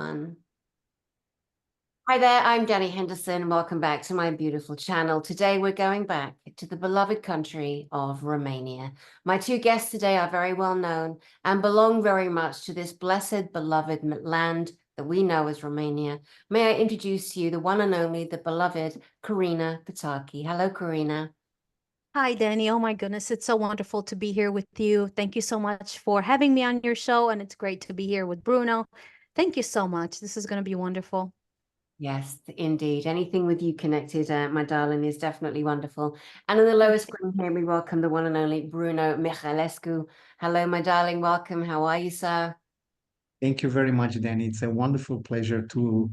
everyone. Hi there, I'm Dani Henderson. Welcome back to my beautiful channel. Today we're going back to the beloved country of Romania. My two guests today are very well known and belong very much to this blessed, beloved land that we know as Romania. May I introduce to you the one and only, the beloved Karina Pataki. Hello, Karina. Hi, Dani. Oh my goodness, it's so wonderful to be here with you. Thank you so much for having me on your show, and it's great to be here with Bruno. Thank you so much. This is going to be wonderful. Yes, indeed. Anything with you connected, my darling, is definitely wonderful. And in the lowest screen here, we welcome the one and only Bruno Mihailescu. Hello, my darling. Welcome. How are you, sir? Thank you very much, Danny. It's a wonderful pleasure to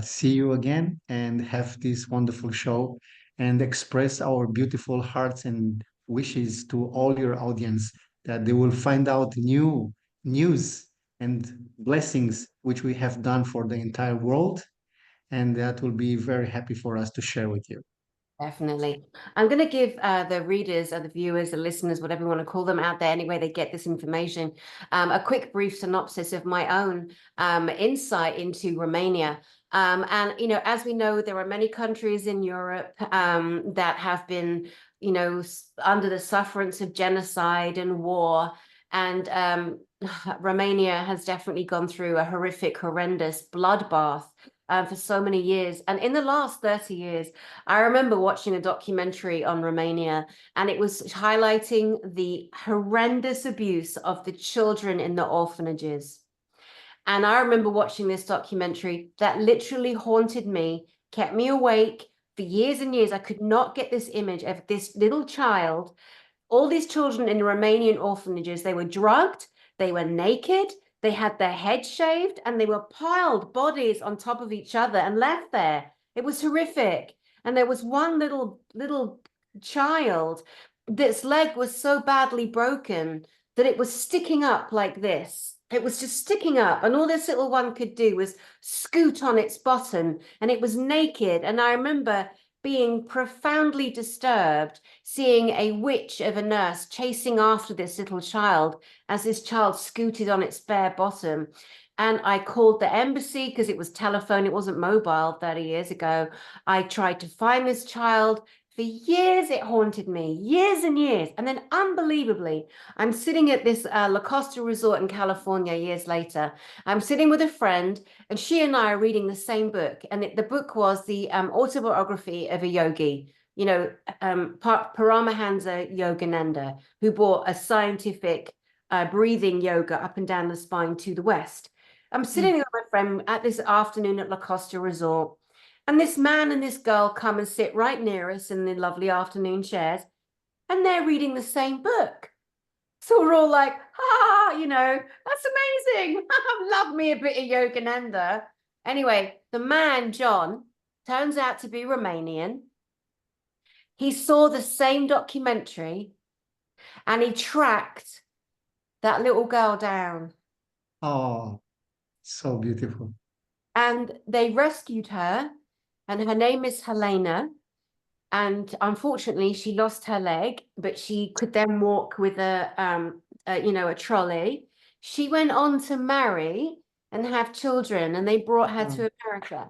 see you again and have this wonderful show and express our beautiful hearts and wishes to all your audience that they will find out new news and blessings which we have done for the entire world. And that will be very happy for us to share with you. Definitely. I'm going to give the readers or the viewers, the listeners, whatever you want to call them out there, anyway they get this information, a quick brief synopsis of my own insight into Romania. And, you know, as we know, there are many countries in Europe that have been, you know, under the sufferance of genocide and war. And Romania has definitely gone through a horrific, horrendous bloodbath for so many years. And in the last 30 years, I remember watching a documentary on Romania, and it was highlighting the horrendous abuse of the children in the orphanages. And I remember watching this documentary that literally haunted me, kept me awake for years and years. I could not get this image of this little child, all these children in Romanian orphanages. They were drugged, they were naked, they had their heads shaved, and they were piled bodies on top of each other and left there. It was horrific. And there was one little child that's leg was so badly broken that it was sticking up like this. It was just sticking up, and all this little one could do was scoot on its bottom, and it was naked. And I remember being profoundly disturbed, seeing a witch of a nurse chasing after this little child as this child scooted on its bare bottom. And I called the embassy because it was telephone, it wasn't mobile 30 years ago. I tried to find this child. For years, it haunted me, years and years. And then unbelievably, I'm sitting at this La Costa resort in California years later. I'm sitting with a friend, and she and I are reading the same book. And the book was the autobiography of a yogi, you know, Paramahansa Yogananda, who brought a scientific breathing yoga up and down the spine to the West. I'm sitting with my friend at this afternoon at La Costa resort. And this man and this girl come and sit right near us in the lovely afternoon chairs, and they're reading the same book. So we're all like, ah, you know, that's amazing. Love me a bit of Yogananda. Anyway, the man, John, turns out to be Romanian. He saw the same documentary and he tracked that little girl down. Oh, so beautiful. And they rescued her, and her name is Helena. And unfortunately, she lost her leg, but she could then walk with you know, a trolley. She went on to marry and have children, and they brought her to America.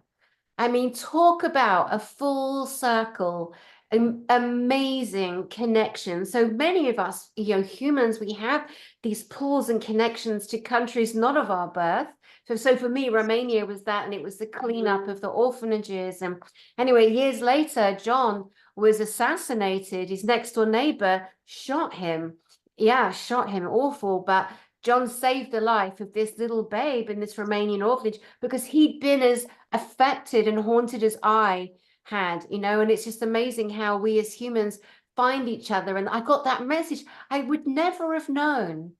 I mean, talk about a full circle, amazing connection. So many of us, you know, humans, we have these pulls and connections to countries not of our birth. So for me, Romania was that, and it was the cleanup of the orphanages. And anyway, years later, John was assassinated. His next door neighbor shot him. Yeah, shot him. Awful. But John saved the life of this little babe in this Romanian orphanage because he'd been as affected and haunted as I had, you know. And it's just amazing how we as humans find each other. And I got that message. I would never have known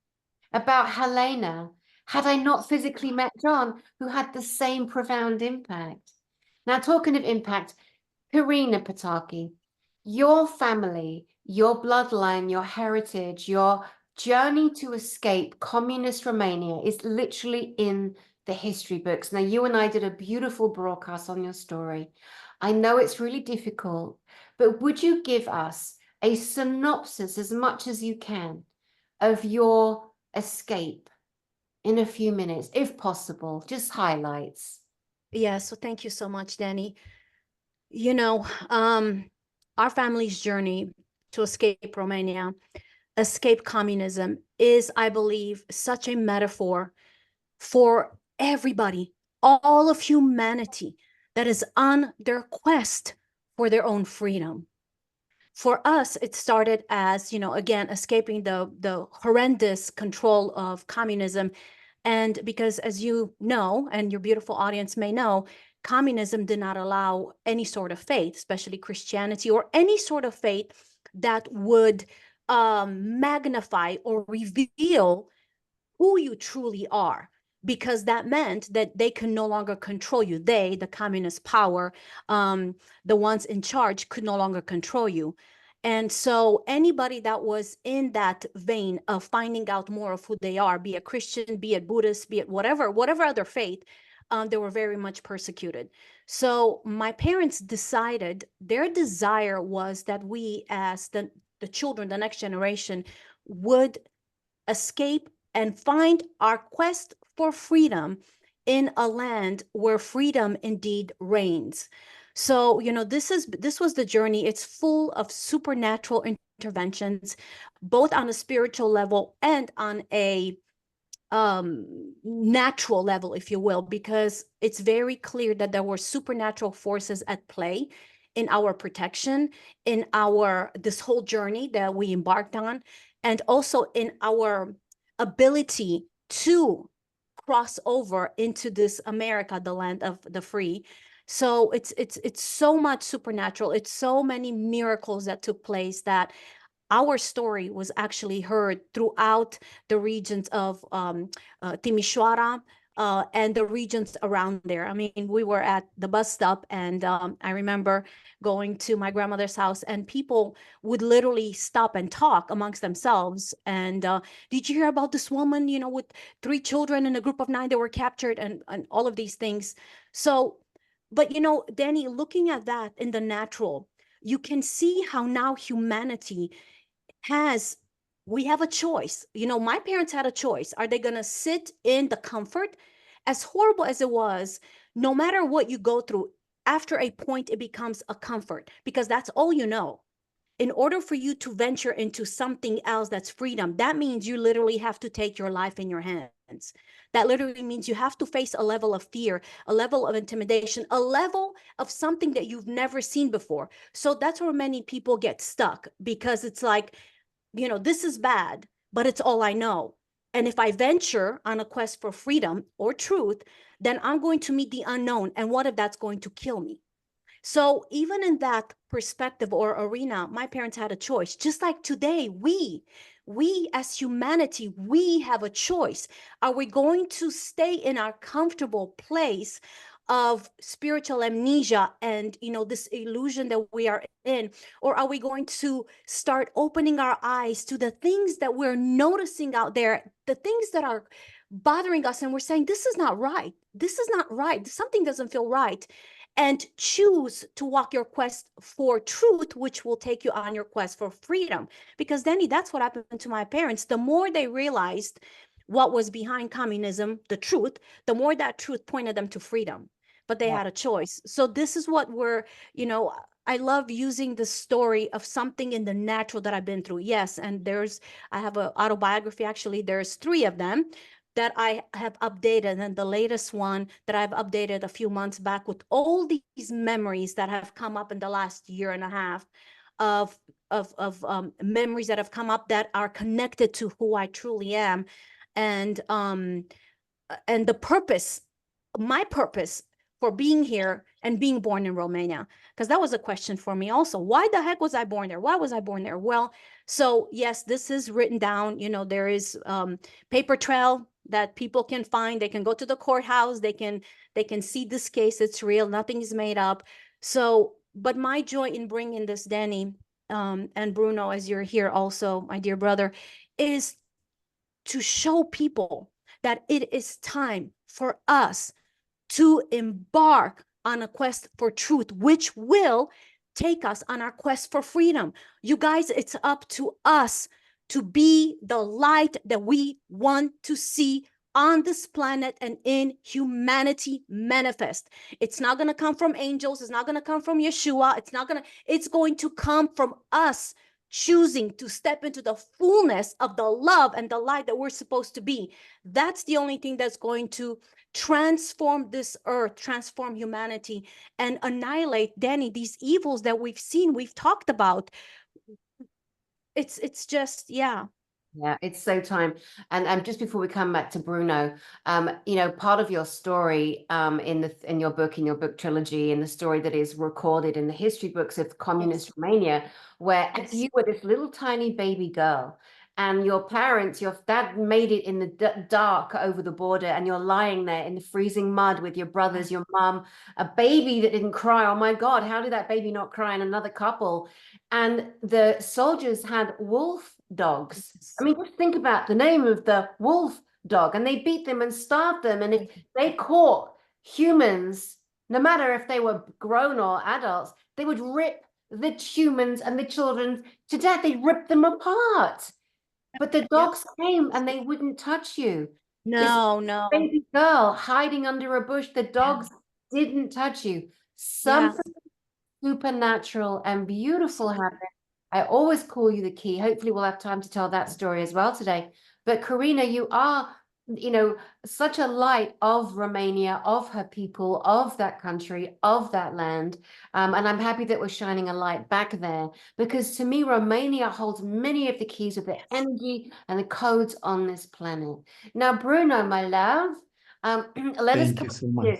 about Helena had I not physically met John, who had the same profound impact. Now, talking of impact, Karina Pataki, your family, your bloodline, your heritage, your journey to escape communist Romania is literally in the history books. Now, you and I did a beautiful broadcast on your story. I know it's really difficult, but would you give us a synopsis as much as you can of your escape? in a few minutes, if possible, just highlights. Yeah, so thank you so much, Dani. You know, our family's journey to escape Romania, escape communism, is, I believe, such a metaphor for everybody, all of humanity that is on their quest for their own freedom. For us, it started as, you know, again, escaping the horrendous control of communism. And because, as you know, and your beautiful audience may know, communism did not allow any sort of faith, especially Christianity or any sort of faith that would magnify or reveal who you truly are, because that meant that they can no longer control you. They, the communist power, the ones in charge, could no longer control you. And so anybody that was in that vein of finding out more of who they are, be it Christian, be it Buddhist, be it whatever other faith, they were very much persecuted. So my parents decided, their desire was that we, as the children, the next generation, would escape and find our quest for freedom in a land where freedom indeed reigns. So, you know, this was the journey. It's full of supernatural interventions, both on a spiritual level and on a natural level, if you will, because it's very clear that there were supernatural forces at play in our protection, in this whole journey that we embarked on, and also in our ability to cross over into this America, the land of the free. So it's so much supernatural. It's so many miracles that took place that our story was actually heard throughout the regions of Timișoara and the regions around there. I mean, we were at the bus stop, and I remember going to my grandmother's house, and people would literally stop and talk amongst themselves. And did you hear about this woman, you know, with 3 children and a group of 9 that were captured, and all of these things? So, but you know, Dani, looking at that in the natural, you can see how now humanity we have a choice. You know, my parents had a choice. Are they going to sit in the comfort? As horrible as it was, no matter what you go through, after a point, it becomes a comfort, because that's all you know. In order for you to venture into something else that's freedom, that means you literally have to take your life in your hands. That literally means you have to face a level of fear, a level of intimidation, a level of something that you've never seen before. So that's where many people get stuck, because it's like, you know, this is bad, but it's all I know. And if I venture on a quest for freedom or truth, then I'm going to meet the unknown. And what if that's going to kill me? So even in that perspective or arena, my parents had a choice. Just like today, we as humanity, we have a choice. Are we going to stay in our comfortable place of spiritual amnesia and, you know, this illusion that we are in? Or are we going to start opening our eyes to the things that we're noticing out there, the things that are bothering us, and we're saying, this is not right. This is not right. Something doesn't feel right. And choose to walk your quest for truth, which will take you on your quest for freedom. Because Dani, that's what happened to my parents. The more they realized what was behind communism, the truth, the more that truth pointed them to freedom. But they had a choice. So this is what you know, I love using the story of something in the natural that I've been through. Yes, and I have an autobiography, actually, there's 3 of them that I have updated, and the latest one that I've updated a few months back with all these memories that have come up in the last year and a half of memories that have come up that are connected to who I truly am, and the purpose, my purpose for being here and being born in Romania, because that was a question for me also. Why the heck was I born there? Why was I born there? Well, so yes, this is written down. You know, there is paper trail that people can find. They can go to the courthouse. They can see this case. It's real. Nothing is made up. So, but my joy in bringing this, Dani, and Bruno, as you're here also, my dear brother, is to show people that it is time for us to embark on a quest for truth, which will take us on our quest for freedom. You guys, it's up to us to be the light that we want to see on this planet and in humanity manifest. It's not going to come from angels. It's not going to come from Yeshua. It's going to come from us choosing to step into the fullness of the love and the light that we're supposed to be. That's the only thing that's going to transform this earth, transform humanity, and annihilate, Dani, these evils that we've seen, we've talked about. It's just, yeah. Yeah, it's so time. And just before we come back to Bruno, you know, part of your story in your book trilogy, and the story that is recorded in the history books of communist Romania, where you were this little tiny baby girl, and your parents, your dad made it in the dark over the border, and you're lying there in the freezing mud with your brothers, your mom, a baby that didn't cry. Oh my God, how did that baby not cry? And another couple. And the soldiers had wolf dogs. I mean, just think about the name of the wolf dog, and they beat them and starved them. And if they caught humans, no matter if they were grown or adults, they would rip the humans and the children to death. They'd rip them apart. But the dogs came and they wouldn't touch you. No, This no. baby girl hiding under a bush, the dogs didn't touch you. Something supernatural and beautiful happened. I always call you the key. Hopefully we'll have time to tell that story as well today. But Karina, you are, you know, such a light of Romania, of her people, of that country, of that land. And I'm happy that we're shining a light back there, because to me, Romania holds many of the keys of the energy and the codes on this planet. Now, Bruno, my love, let us Thank you so much.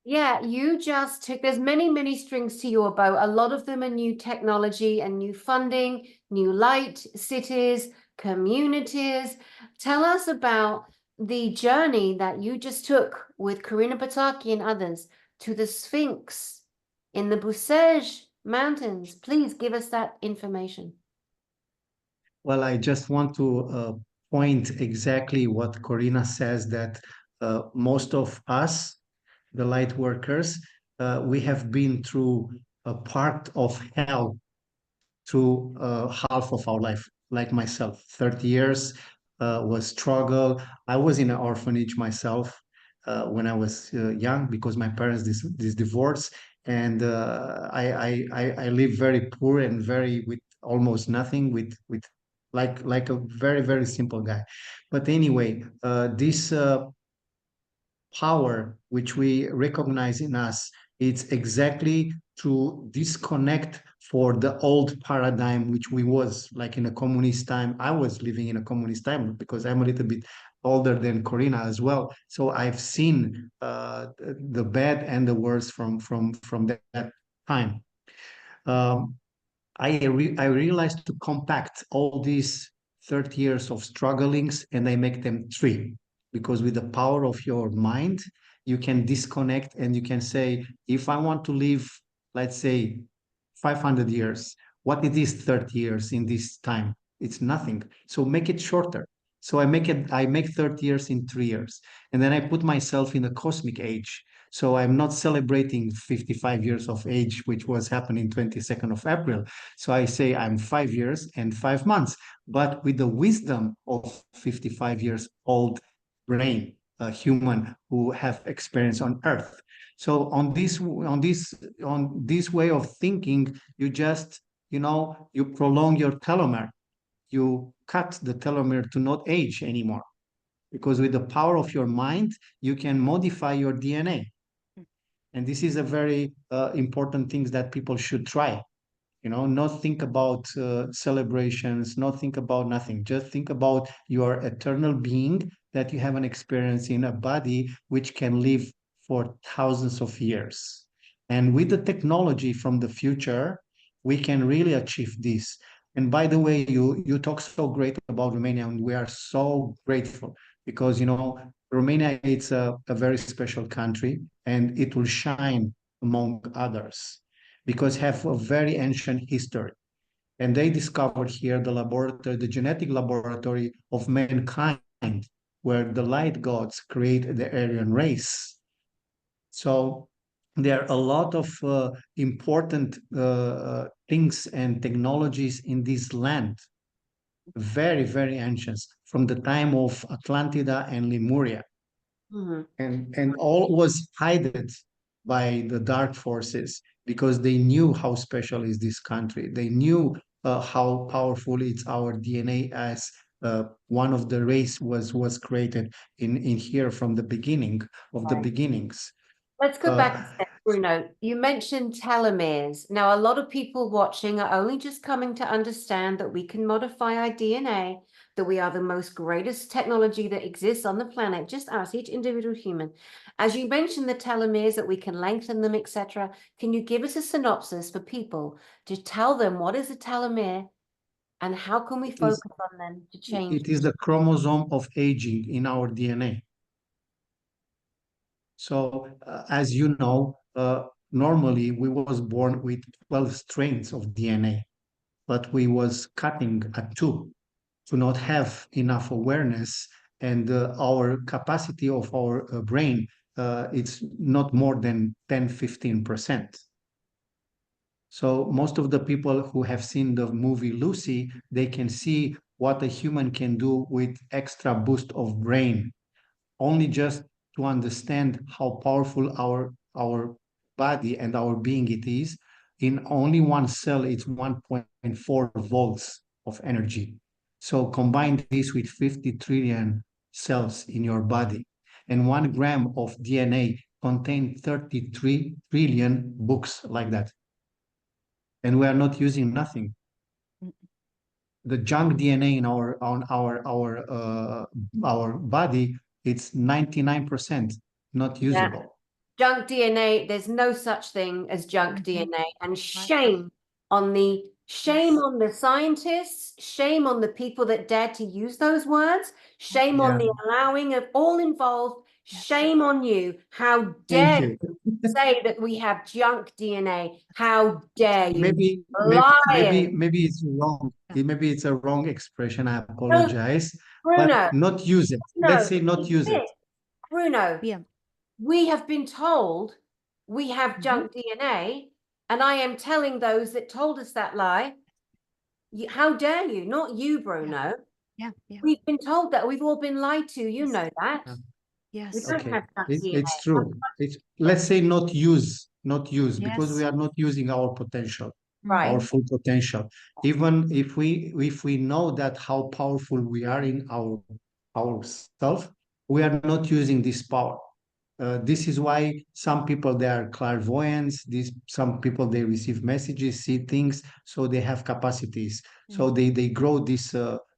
Yeah, you just took, there's many, many strings to your bow. A lot of them are new technology and new funding, new light cities, communities. Tell us about the journey that you just took with Karina Pataki and others to the Sphinx in the Bucegi Mountains. Please give us that information. Well, I just want to point exactly what Corina says, that most of us, the light workers, we have been through a part of hell through half of our life, like myself. 30 years was struggle. I was in an orphanage myself when I was young, because my parents this divorce, and I live very poor and very with almost nothing, with like a very very simple guy. But anyway, this power which we recognize in us, it's exactly to disconnect for the old paradigm which we was like in a communist time. I was living in a communist time because I'm a little bit older than Corina as well, so I've seen the bad and the worst from that time. um, I realized to compact all these 30 years of strugglings, and I make them three. Because with the power of your mind, you can disconnect and you can say, if I want to live, let's say, 500 years, what it is 30 years in this time? It's nothing. So make it shorter. So I make 30 years in 3 years. And then I put myself in a cosmic age. So I'm not celebrating 55 years of age, which was happening 22nd of April. So I say I'm 5 years and 5 months, but with the wisdom of 55 years old brain, a human who have experience on Earth. So on this way of thinking, you just, you prolong your telomere. You cut the telomere to not age anymore, because with the power of your mind, you can modify your DNA. And this is a very important thing that people should try. Not think about celebrations, not think about nothing. Just think about your eternal being, that you have an experience in a body which can live for thousands of years. And with the technology from the future, we can really achieve this. And by the way, you talk so great about Romania, and we are so grateful, because Romania is a very special country, and it will shine among others because have a very ancient history. And they discovered here the laboratory, the genetic laboratory of mankind, where the light gods create the Aryan race. So there are a lot of important things and technologies in this land, very, very ancient, from the time of Atlantida and Lemuria. Mhm. And all was hidden by the dark forces because they knew how special is this country. They knew how powerful it's our DNA as one of the race was created in here from the beginning of the Right. beginnings. Let's go back a step, Bruno. You mentioned telomeres. Now, a lot of people watching are only just coming to understand that we can modify our DNA, that we are the most greatest technology that exists on the planet, just us, each individual human. As you mentioned the telomeres, that we can lengthen them, etc. Can you give us a synopsis for people to tell them what is a telomere and how can we It is, focus on them to change? it is the chromosome of aging in our DNA. So, as you know, normally we was born with 12 strains of DNA, but we was cutting at two to not have enough awareness, and our capacity of our brain, it's not more than 10-15%. So most of the people who have seen the movie Lucy, they can see what a human can do with extra boost of brain, only just to understand how powerful our body and our being it is. In only one cell, it's 1.4 volts of energy. So combine this with 50 trillion cells in your body, and 1 gram of DNA contain 33 trillion books like that. And we are not using nothing. The junk DNA in our body, it's 99% not Yeah. usable. Junk DNA, there's no such thing as junk DNA. And shame on the scientists, shame on the people that dared to use those words, shame on Yeah. the allowing of all involved, shame on you. How Thank dare you. you say that we have junk DNA? How dare you? Maybe, Liars. maybe it's wrong. Maybe it's a wrong expression. I No, apologize, Bruno, but not use it. Let's no, say not use it. Bruno, Yeah. we have been told we have junk DNA, and I am telling those that told us that lie, how dare you? Not you, Bruno. Yeah. Yeah. We've been told that. We've all been lied to. You know that. We Yes. don't Okay, have junk DNA. it's true. Let's say not use, because we Yes. are not using our potential, our Right, full potential. Even if we know that how powerful we are in ourself, we are not using this power. This is why some people they are clairvoyants. Some people they receive messages, see things, so they have capacities. So they grow this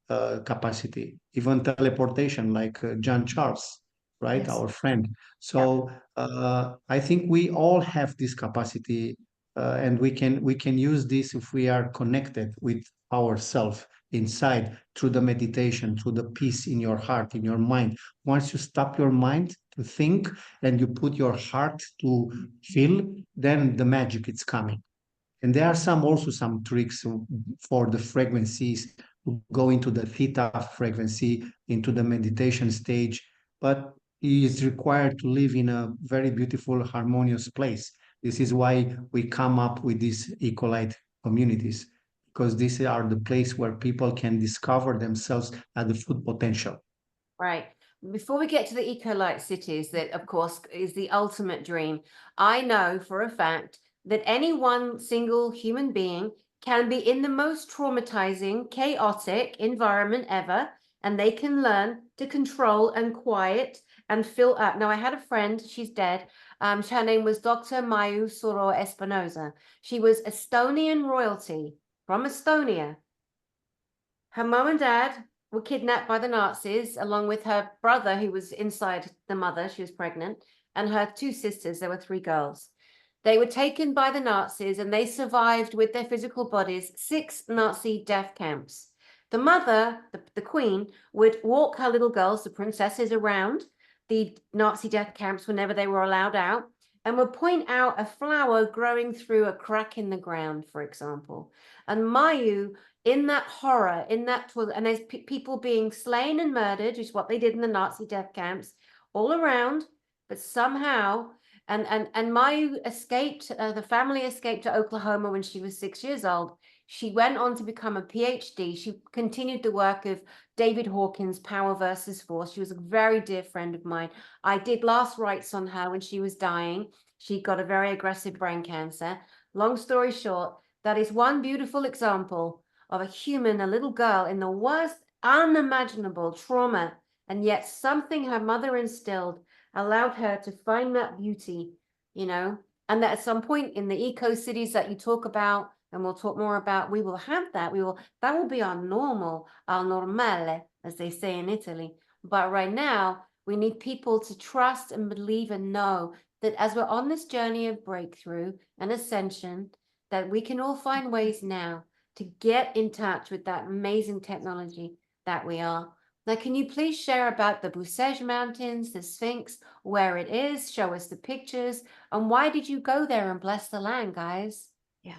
capacity, even teleportation, like John Charles, right, Yes. our friend. yeah, So I think we all have this capacity, and we can use this if we are connected with ourself inside, through the meditation, through the peace in your heart, in your mind. Once you stop your mind to think and you put your heart to feel, then the magic is coming. And there are some tricks for the frequencies to go into the theta frequency, into the meditation stage, but it is required to live in a very beautiful, harmonious place. This is why we come up with these ecolite communities, because these are the place where people can discover themselves at the full potential. right. Before we get to the eco-light cities, that of course is the ultimate dream, I know for a fact that any one single human being can be in the most traumatizing, chaotic environment ever, and they can learn to control and quiet and fill up. Now, I had a friend, she's dead. Her name was Dr. Mayu Soro Espinosa. She was Estonian royalty from Estonia. Her mom and dad were kidnapped by the Nazis, along with her brother, who was inside the mother, she was pregnant, and her two sisters. There were three girls. They were taken by the Nazis, and they survived with their physical bodies 6 Nazi death camps. The mother, the queen, would walk her little girls, the princesses, around the Nazi death camps whenever they were allowed out, and would point out a flower growing through a crack in the ground, for example. And Mayu, in that horror, in that, and there's people being slain and murdered, which is what they did in the Nazi death camps all around, but somehow, and Mayu escaped, the family escaped to Oklahoma when she was 6 years old. She went on to become a PhD. She continued the work of David Hawkins' Power versus Force. She was a very dear friend of mine. I did last rites on her when she was dying. She got a very aggressive brain cancer. Long story short, that is one beautiful example of a human, a little girl in the worst unimaginable trauma, and yet something her mother instilled allowed her to find that beauty, you know, and that at some point in the eco cities that you talk about, and we'll talk more about, we will have that. That will be our normal, our normale, as they say in Italy. But right now, we need people to trust and believe and know that as we're on this journey of breakthrough and ascension, that we can all find ways now to get in touch with that amazing technology that we are. Now, can you please share about the Bucegi Mountains, the Sphinx, where it is, show us the pictures, and why did you go there and bless the land, guys? Yeah.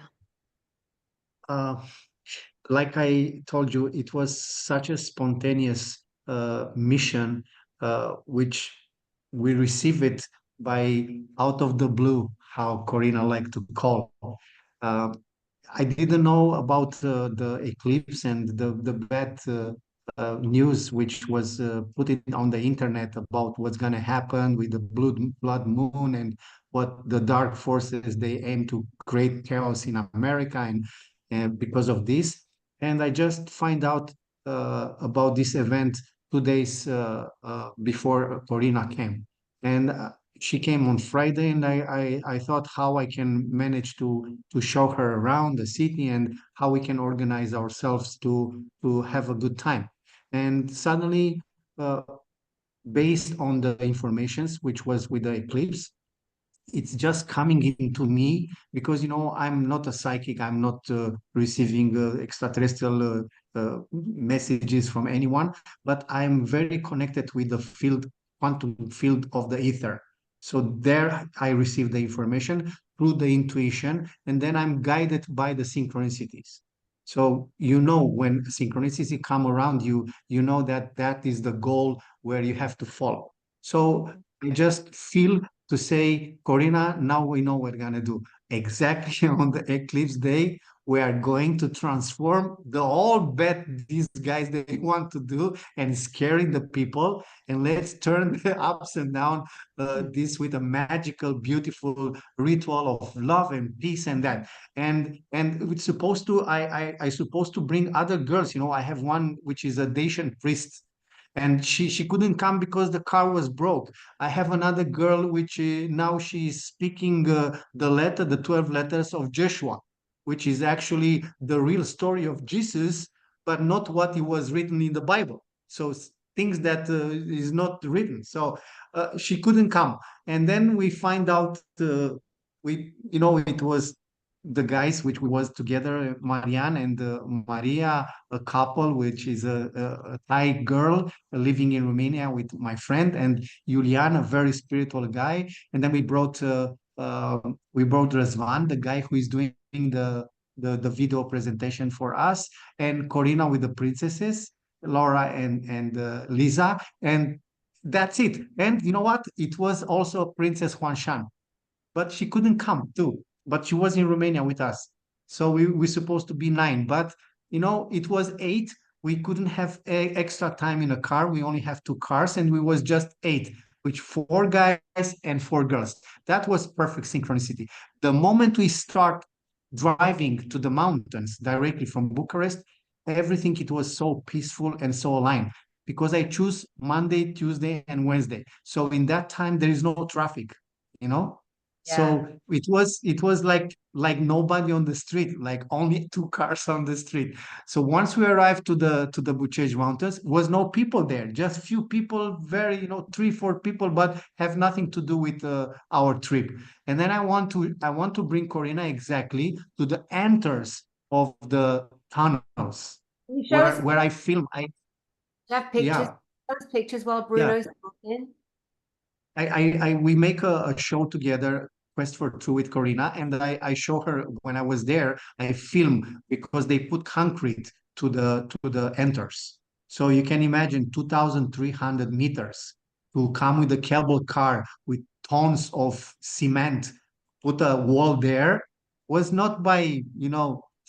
Like I told you, it was such a spontaneous mission, which we receive it by out of the blue, how Corina liked to call. Uh, I didn't know about the eclipse and the bad news which was put it on the internet about what's going to happen with the blood moon and what the dark forces they aim to create chaos in America and because of this. And I just find out about this event 2 days before Corina came. And she came on Friday, and I thought how I can manage to show her around the city and how we can organize ourselves to have a good time. And suddenly, uh, based on the informations which was with the eclipse, it's just coming into me because I'm not a psychic. I'm not receiving extraterrestrial messages from anyone, but I'm very connected with the field, quantum field of the ether. So there I receive the information through the intuition, and then I'm guided by the synchronicities. So when synchronicity come around you, you know that that is the goal where you have to follow. So I just feel to say, Corina, now we know what we're going to do. Exactly on the eclipse day, we are going to transform the whole bet these guys they want to do and scaring the people. And let's turn the ups and down this with a magical, beautiful ritual of love and peace and that. And it's supposed to, I supposed to bring other girls. I have one which is a Dacian priest and she couldn't come because the car was broke. I have another girl which now she's speaking the 12 letters of Joshua, which is actually the real story of Jesus, but not what it was written in the Bible. So things that is not written. So she couldn't come, and then we find out it was the guys which we was together, Marianne and Maria, a couple, which is a Thai girl living in Romania with my friend, and Julian, a very spiritual guy. And then we brought Razvan, the guy who is doing the video presentation for us, and Corina with the princesses, Laura and Lisa, and that's it. And you know what? It was also Princess Huanshan, but she couldn't come too. But she was in Romania with us. So we supposed to be 9, but it was 8. We couldn't have extra time in a car. We only have 2 cars, and we was just 8, which 4 guys and 4 girls. That was perfect synchronicity. The moment we start driving to the mountains directly from Bucharest, everything it was so peaceful and so aligned because I choose Monday, Tuesday, and Wednesday. So in that time there is no traffic, you know. Yeah. So it was like nobody on the street, like only 2 cars on the street. So once we arrived to the Bucegi Mountains, was no people there, just few people, very 3-4 people, but have nothing to do with our trip. And then I want to bring Corina exactly to the enters of the tunnels Can you show us where I film. have pictures? Yeah, Those pictures while yeah. Bruno's talking. We make a show together, Quest for True with Corina, and I show her when I was there. I film because they put concrete to the enters. So you can imagine 2,300 meters to come with a cable car with tons of cement, put a wall there was not by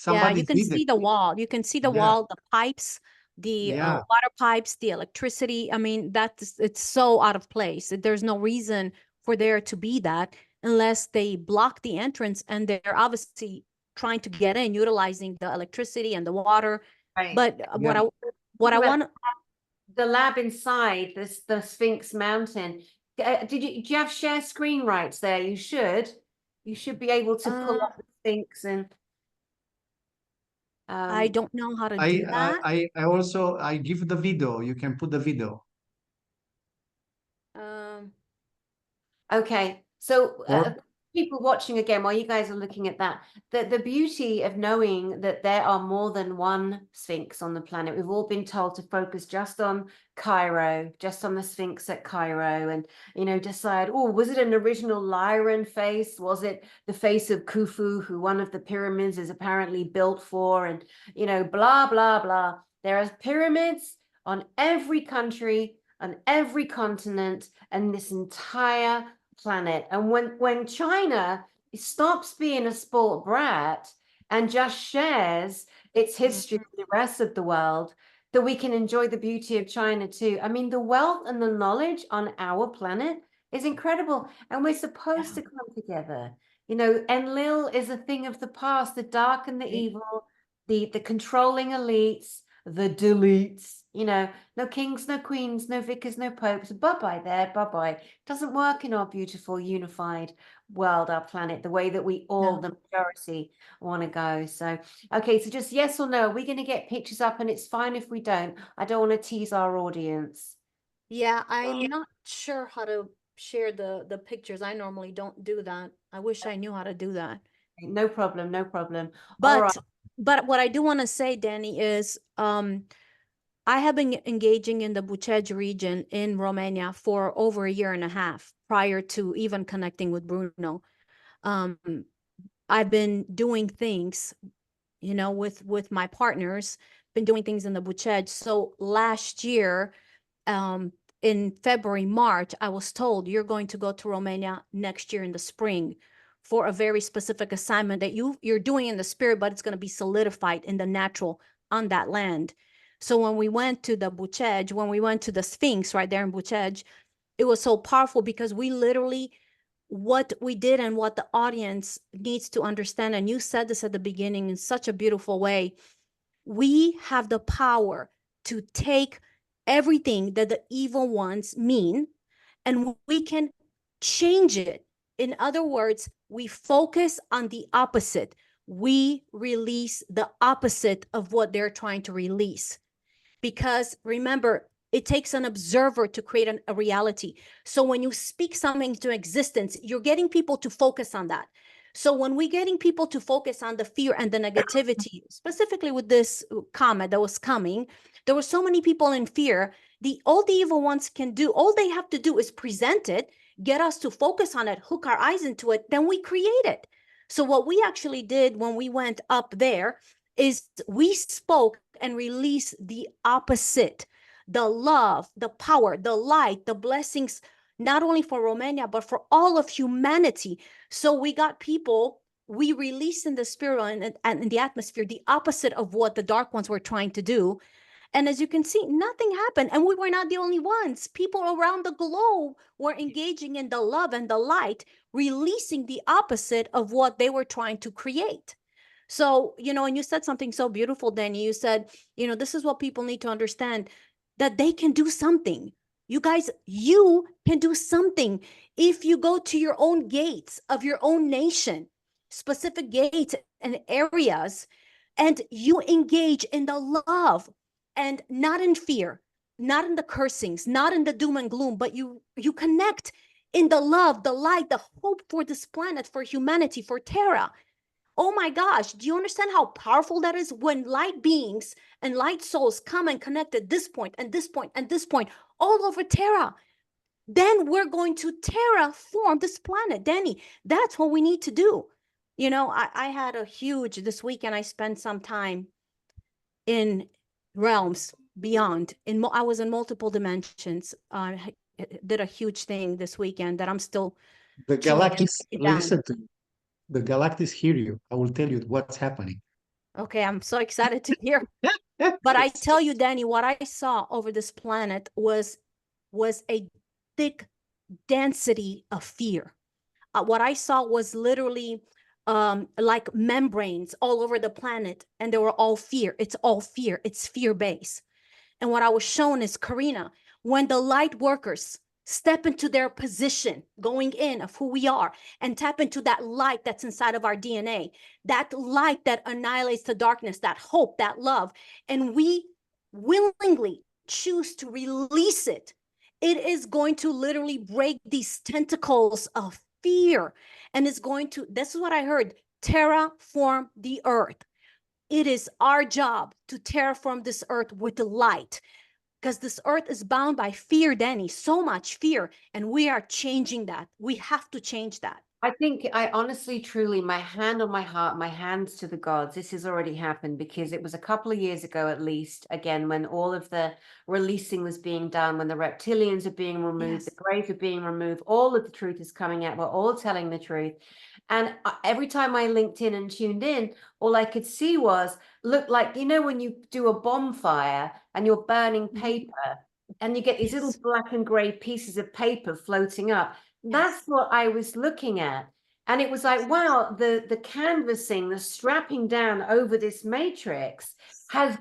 Somebody you can did see it. the wall. You can see the Yeah. wall, the pipes, the Yeah. water pipes, the electricity. I mean, it's so out of place. There's no reason for there to be that unless they block the entrance, and they're obviously trying to get in, utilizing the electricity and the water. Right. But Yeah. what I Well, want, the lab inside this, the Sphinx Mountain. Do you have share screen rights there? You should be able to pull up the Sphinx and I don't know how to do that. I give the video. You can put the video. Okay, so Or people watching again, while you guys are looking at that, the beauty of knowing that there are more than one Sphinx on the planet. We've all been told to focus just on Cairo, just on the Sphinx at Cairo, and decide, oh, was it an original Lyran face? Was it the face of Khufu, who one of the pyramids is apparently built for? And blah blah blah. There are pyramids on every country, on every continent, and this entire planet. And when China stops being a spoiled brat and just shares its history with the rest of the world, that we can enjoy the beauty of China too. I mean, the wealth and the knowledge on our planet is incredible, and we're supposed to come together. Enlil is a thing of the past, the dark and the evil, the controlling elites, the deletes. No kings, no queens, no vicars, no popes. Bye-bye there, bye-bye. Doesn't work in our beautiful, unified world, our planet, the way that we all, the majority, want to go. So, okay, so just yes or no, are we going to get pictures up? And it's fine if we don't. I don't want to tease our audience. Yeah, I'm not sure how to share the pictures. I normally don't do that. I wish I knew how to do that. No problem, no problem. But All right. but what I do want to say, Dani, is I have been engaging in the Bucegi region in Romania for over a year and a half prior to even connecting with Bruno. I've been doing things, with my partners, been doing things in the Bucegi. So last year, in February, March, I was told you're going to go to Romania next year in the spring for a very specific assignment that you're doing in the spirit, but it's going to be solidified in the natural on that land. So when we went to the Bucegi, when we went to the Sphinx right there in Bucegi, it was so powerful because we literally, what we did and what the audience needs to understand, and you said this at the beginning in such a beautiful way, we have the power to take everything that the evil ones mean, and we can change it. In other words, we focus on the opposite. We release the opposite of what they're trying to release. Because remember, it takes an observer to create a reality. So when you speak something into existence, you're getting people to focus on that. So when we're getting people to focus on the fear and the negativity, specifically with this comet that was coming, there were so many people in fear. All the evil ones can do, all they have to do is present it, get us to focus on it, hook our eyes into it, then we create it. So what we actually did when we went up there is we spoke and released the opposite, the love, the power, the light, the blessings, not only for Romania, but for all of humanity. So we got people, we released in the spirit and in the atmosphere the opposite of what the dark ones were trying to do. And as you can see, nothing happened. And we were not the only ones. People around the globe were engaging in the love and the light, releasing the opposite of what they were trying to create. So, and you said something so beautiful, Dani. You said, this is what people need to understand, that they can do something. You guys, you can do something if you go to your own gates of your own nation, specific gates and areas, and you engage in the love and not in fear, not in the cursings, not in the doom and gloom, but you connect in the love, the light, the hope for this planet, for humanity, for Terra. Oh my gosh, do you understand how powerful that is when light beings and light souls come and connect at this point and this point and this point all over Terra? Then we're going to terraform this planet. Dani, that's what we need to do. I had a huge, this weekend I spent some time in realms beyond. I was in multiple dimensions. I did a huge thing this weekend that I'm still the chewing galactics, it down. listen to me. The galactics hear you. I will tell you what's happening. Okay, I'm so excited to hear. But I tell you, Dani, what I saw over this planet was a thick density of fear. What I saw was literally like membranes all over the planet, and they were all fear. It's all fear. It's fear-based. And what I was shown is, Karina, when the light workers step into their position, going in of who we are, and tap into that light that's inside of our DNA, that light that annihilates the darkness, that hope, that love, and we willingly choose to release it, it is going to literally break these tentacles of fear. And it's going to, this is what I heard, terraform the earth. It is our job to terraform this earth with light, because this earth is bound by fear, Dani, so much fear, and we are changing that. We have to change that. I think I honestly, truly, my hand on my heart, my hands to the gods, this has already happened, because it was a couple of years ago, at least, again, when all of the releasing was being done, when the reptilians are being removed, Yes. the greys are being removed, all of the truth is coming out. We're all telling the truth. And every time I linked in and tuned in, all I could see was, look, like, you know, when you do a bonfire and you're burning paper and you get these little black and gray pieces of paper floating up. That's what I was looking at. And it was like, wow, the canvassing, the strapping down over this matrix has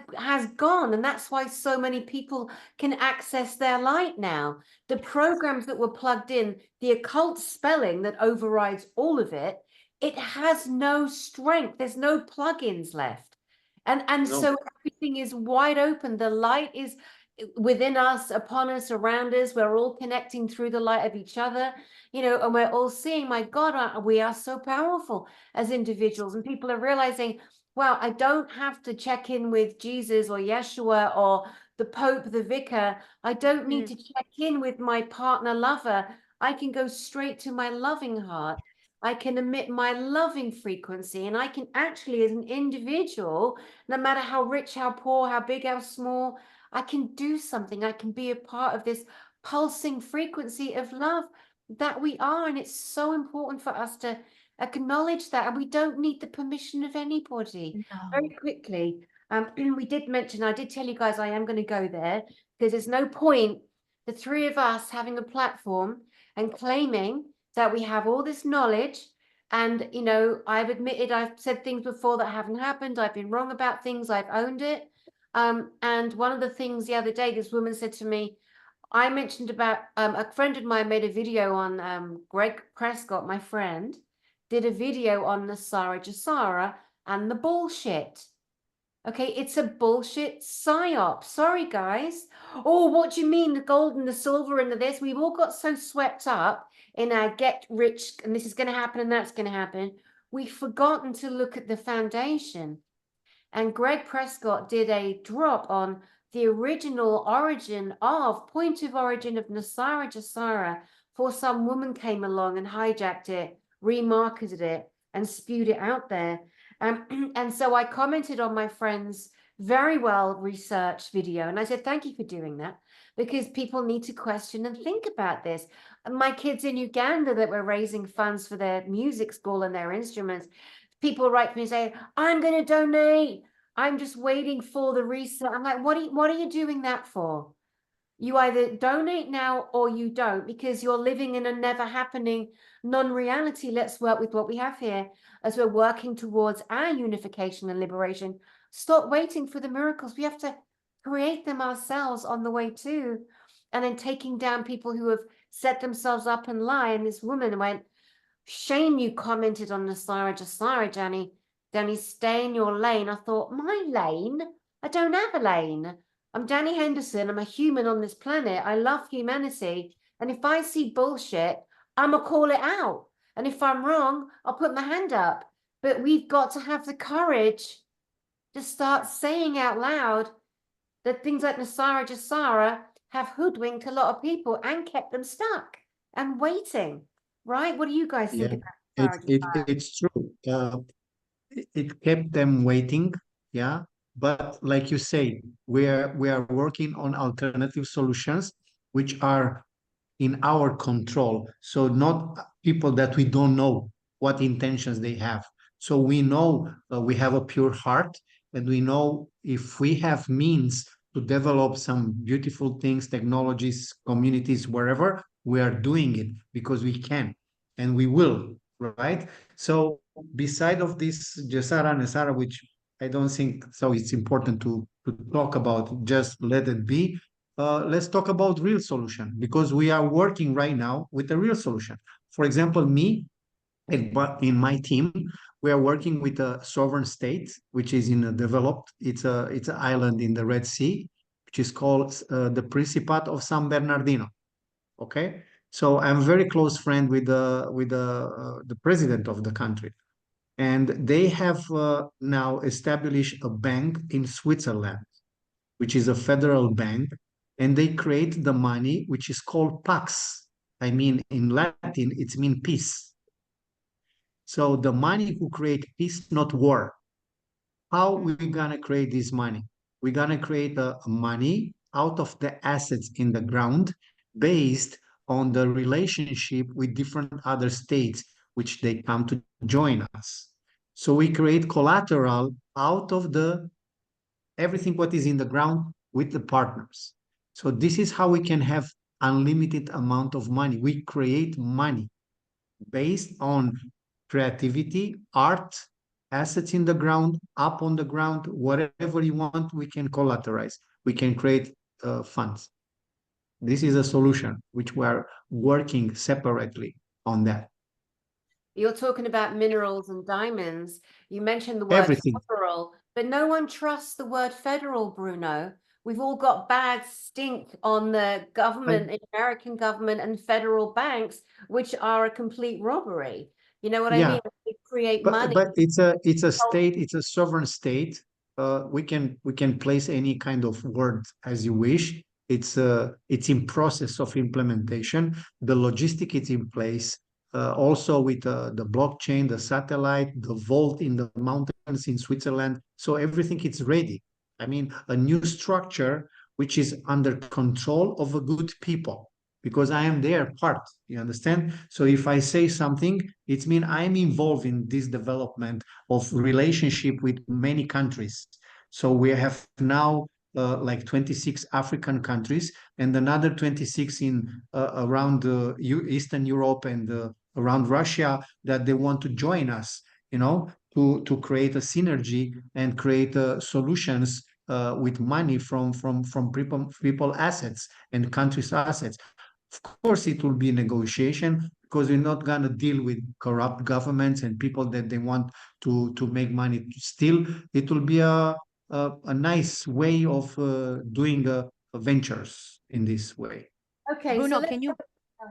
gone. And that's why so many people can access their light now. The programs that were plugged in, the occult spelling that overrides all of it, it has no strength. There's no plugins left. And so everything is wide open. The light is within us, upon us, around us. We're all connecting through the light of each other, you know, and we're all seeing, my God, we are so powerful as individuals. And people are realizing, wow, I don't have to check in with Jesus or Yeshua or the Pope, the Vicar. I don't need to check in with my partner lover. I can go straight to my loving heart. I can emit my loving frequency, and I can actually, as an individual, no matter how rich, how poor, how big, how small, I can do something. I can be a part of this pulsing frequency of love that we are. And it's so important for us to acknowledge that. And we don't need the permission of anybody. No. Very quickly, we did mention, I did tell you guys I am going to go there, because there's no point, the three of us having a platform and claiming that we have all this knowledge. And, you know, I've admitted I've said things before that haven't happened. I've been wrong about things. I've owned it. And one of the things the other day, this woman said to me, I mentioned about a friend of mine made a video on Greg Prescott, my friend, did a video on Nasara Jasara and the bullshit. Okay, it's a bullshit psyop. Sorry, guys. Oh, what do you mean, the gold and the silver and the this? We've all got so swept up in our get rich, and this is going to happen and that's going to happen. We've forgotten to look at the foundation. And Greg Prescott did a drop on the original origin of, point of origin of Nasara Jasara, for some woman came along and hijacked it, remarketed it, and spewed it out there. And so I commented on my friend's very well researched video, and I said, thank you for doing that, because people need to question and think about this. And my kids in Uganda that were raising funds for their music school and their instruments, people write to me and say, I'm going to donate. I'm just waiting for the research. I'm like, what are you doing that for? You either donate now or you don't, because you're living in a never happening non-reality. Let's work with what we have here as we're working towards our unification and liberation. Stop waiting for the miracles. We have to create them ourselves on the way too. And then taking down people who have set themselves up and lie. And this woman went, shame you commented on Nasara Jasara, Dani. Dani, stay in your lane. I thought, my lane? I don't have a lane. I'm Dani Henderson. I'm a human on this planet. I love humanity. And if I see bullshit, I'm going to call it out. And if I'm wrong, I'll put my hand up. But we've got to have the courage to start saying out loud that things like Nasara Jasara have hoodwinked a lot of people and kept them stuck and waiting. Right? What do you guys think about Nasara Jasara? It's true. It kept them waiting, yeah. But like you say, we are working on alternative solutions which are in our control. So not people that we don't know what intentions they have. So we know we have a pure heart, and we know if we have means to develop some beautiful things, technologies, communities, wherever, we are doing it because we can and we will, right? So beside of this Gesara Nesara, which I don't think so it's important to talk about, just let it be. Let's talk about real solution because we are working right now with a real solution. For example, me, in my team, we are working with a sovereign state, which is in a developed, it's an island in the Red Sea, which is called the Principate of San Bernardino. Okay, so I'm very close friend with the president of the country, and they have now established a bank in Switzerland, which is a federal bank, and they create the money which is called Pax. I mean, in Latin, it's mean peace. So the money who create peace, not war. How we gonna create this money? We're gonna create a money out of the assets in the ground based on the relationship with different other states which they come to join us. So we create collateral out of the everything what is in the ground with the partners. So this is how we can have unlimited amount of money. We create money based on creativity, art, assets in the ground, up on the ground, whatever you want, we can collateralize. We can create funds. This is a solution which we are working separately on that. You're talking about minerals and diamonds. You mentioned the word Everything. federal, but no one trusts the word federal, Bruno. We've all got bad stink on the government, American government and federal banks, which are a complete robbery. You know what I Yeah, mean? They create but money. it's a state, it's a sovereign state. We can place any kind of word as you wish. It's in process of implementation. The logistic is in place. Also with the blockchain, the satellite, the vault in the mountains in Switzerland. So everything is ready. I mean, a new structure which is under control of a good people because I am their part. You understand? So if I say something, it means I'm involved in this development of relationship with many countries. So we have now like 26 African countries and another 26 in around Eastern Europe and around Russia that they want to join us, to create a synergy and create solutions with money from people assets and countries assets. Of course, it will be negotiation because we're not going to deal with corrupt governments and people that they want to make money. Still, it will be a nice way of doing ventures in this way. Okay, so Bruno, let's go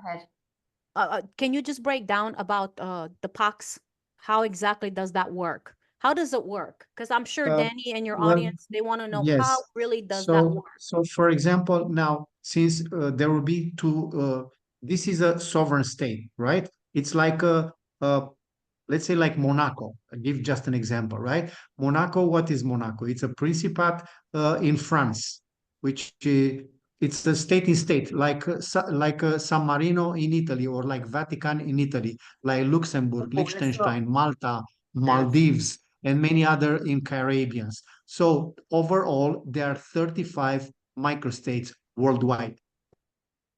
ahead. can you just break down about the POX? How exactly does that work? How does it work? Because I'm sure Uh, Danny and your well, audience, they want to know how yes. really does that So, work? so for example, now since there will be two, this is a sovereign state, right? It's like a let's say like Monaco. I give just an example, right? Monaco, what is Monaco? It's a principate in France, which it's a state in state, like San Marino in Italy, or like Vatican in Italy, like Luxembourg, Oh, let's not. Liechtenstein, Malta, Maldives, and many other in Caribbeans. So overall, there are 35 microstates worldwide,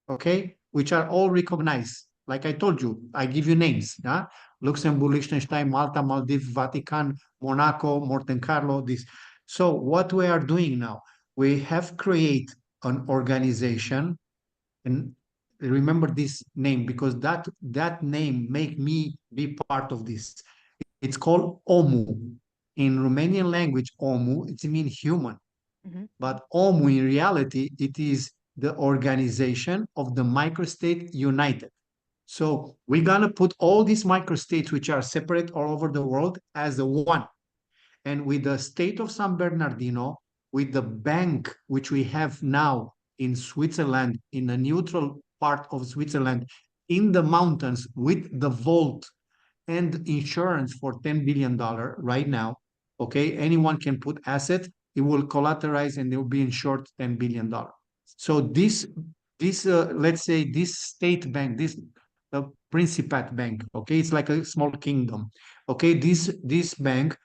okay, which are all recognized. Like I told you, I give you names, yeah? Luxembourg, Liechtenstein, Malta, Maldives, Vatican, Monaco, Monte Carlo, this. So what we are doing now, we have created an organization, and remember this name because that name make me be part of this. It's called OMU. In Romanian language, OMU, it means human. Mhm. But OMU, in reality, it is the organization of the microstate united. So we're going to put all these microstates, which are separate all over the world, as a one. And with the state of San Bernardino, with the bank, which we have now in Switzerland, in a neutral part of Switzerland, in the mountains, with the vault and insurance for $10 billion right now. Okay, anyone can put asset, it will collateralize and it will be insured $10 billion. So this let's say this state bank, this Principat Bank. Okay, it's like a small kingdom. Okay, this bank,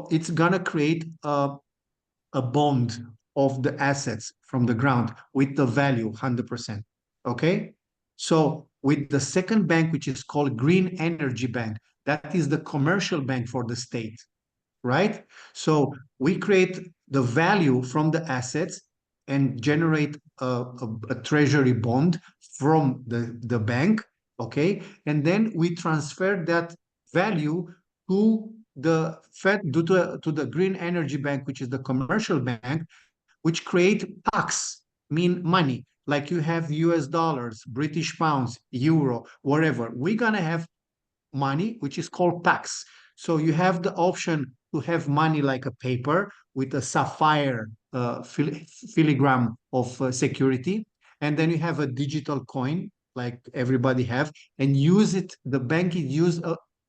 it's gonna create a bond of the assets from the ground with the value 100%. Okay, so with the second bank, which is called Green Energy Bank, that is the commercial bank for the state, right? So we create the value from the assets and generate a treasury bond from the bank, okay? And then we transfer that value to the Fed, to the Green Energy Bank, which is the commercial bank, which create PAX, mean money. Like you have US dollars, British pounds, euro, whatever. We're gonna have money, which is called PAX. So you have the option to have money like a paper with a sapphire filigram of security. And then you have a digital coin like everybody have and use it. The bank is use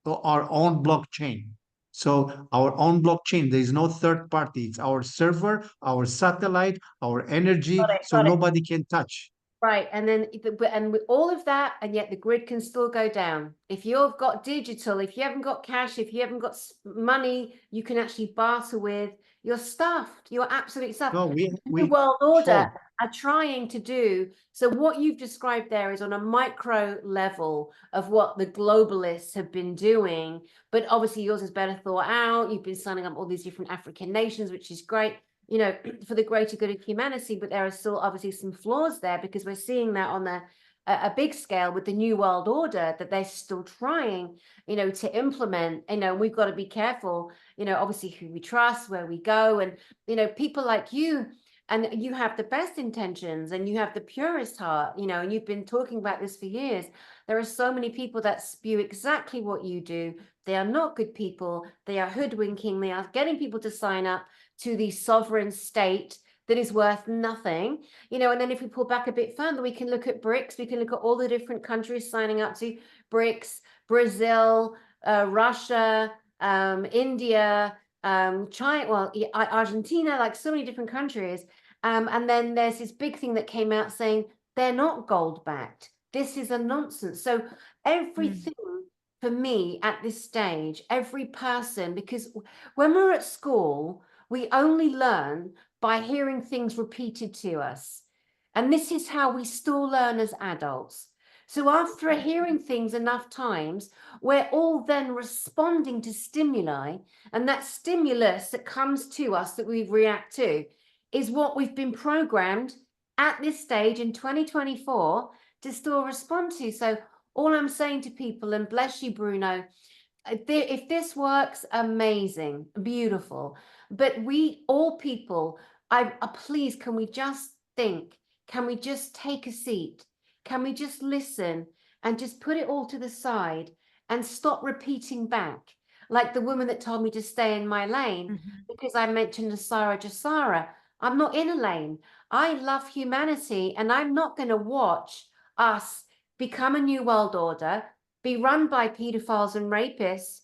our own blockchain. So our own blockchain, there is no third party. It's our server, our satellite, our energy. So Got it. nobody can touch. Right, and then and with all of that, and yet the grid can still go down. If you've got digital, if you haven't got cash, if you haven't got money, you can actually barter with. You're stuffed. You're absolutely stuffed. No, The we New World Order hold. are trying to do. So what you've described there is on a micro level of what the globalists have been doing. But obviously yours is better thought out. You've been signing up all these different African nations, which is great, you know, for the greater good of humanity, but there are still obviously some flaws there because we're seeing that on a big scale with the New World Order that they're still trying, you know, to implement. You know, we've got to be careful, you know, obviously who we trust, where we go, and, you know, people like you, and you have the best intentions and you have the purest heart, you know, and you've been talking about this for years. There are so many people that spew exactly what you do. They are not good people. They are hoodwinking. They are getting people to sign up to the sovereign state that is worth nothing, you know. And then if we pull back a bit further, we can look at BRICS. We can look at all the different countries signing up to BRICS, Brazil, Russia, India, China, well, Argentina, like so many different countries. And then there's this big thing that came out saying they're not gold backed. This is a nonsense. So everything for me at this stage, every person, because when we're at school, we only learn by hearing things repeated to us. And this is how we still learn as adults. So after hearing things enough times, we're all then responding to stimuli. And that stimulus that comes to us that we react to is what we've been programmed at this stage in 2024 to still respond to. So all I'm saying to people, and bless you, Bruno, if this works, amazing, beautiful. But we all people, please, can we just think? Can we just take a seat? Can we just listen and just put it all to the side and stop repeating back? Like the woman that told me to stay in my lane because I mentioned Asara Jasara. I'm not in a lane. I love humanity, and I'm not going to watch us become a new world order, be run by pedophiles and rapists,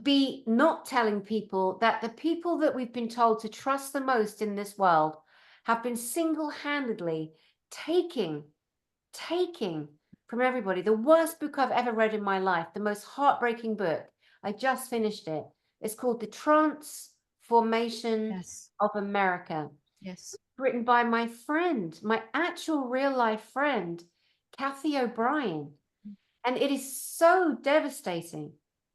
be not telling people that the people that we've been told to trust the most in this world have been single-handedly taking from everybody. The worst book I've ever read in my life, the most heartbreaking book. I just finished it. It's called The Transformation of America. Yes. Written by my friend, my actual real life friend, Kathy O'Brien. And it is so devastating.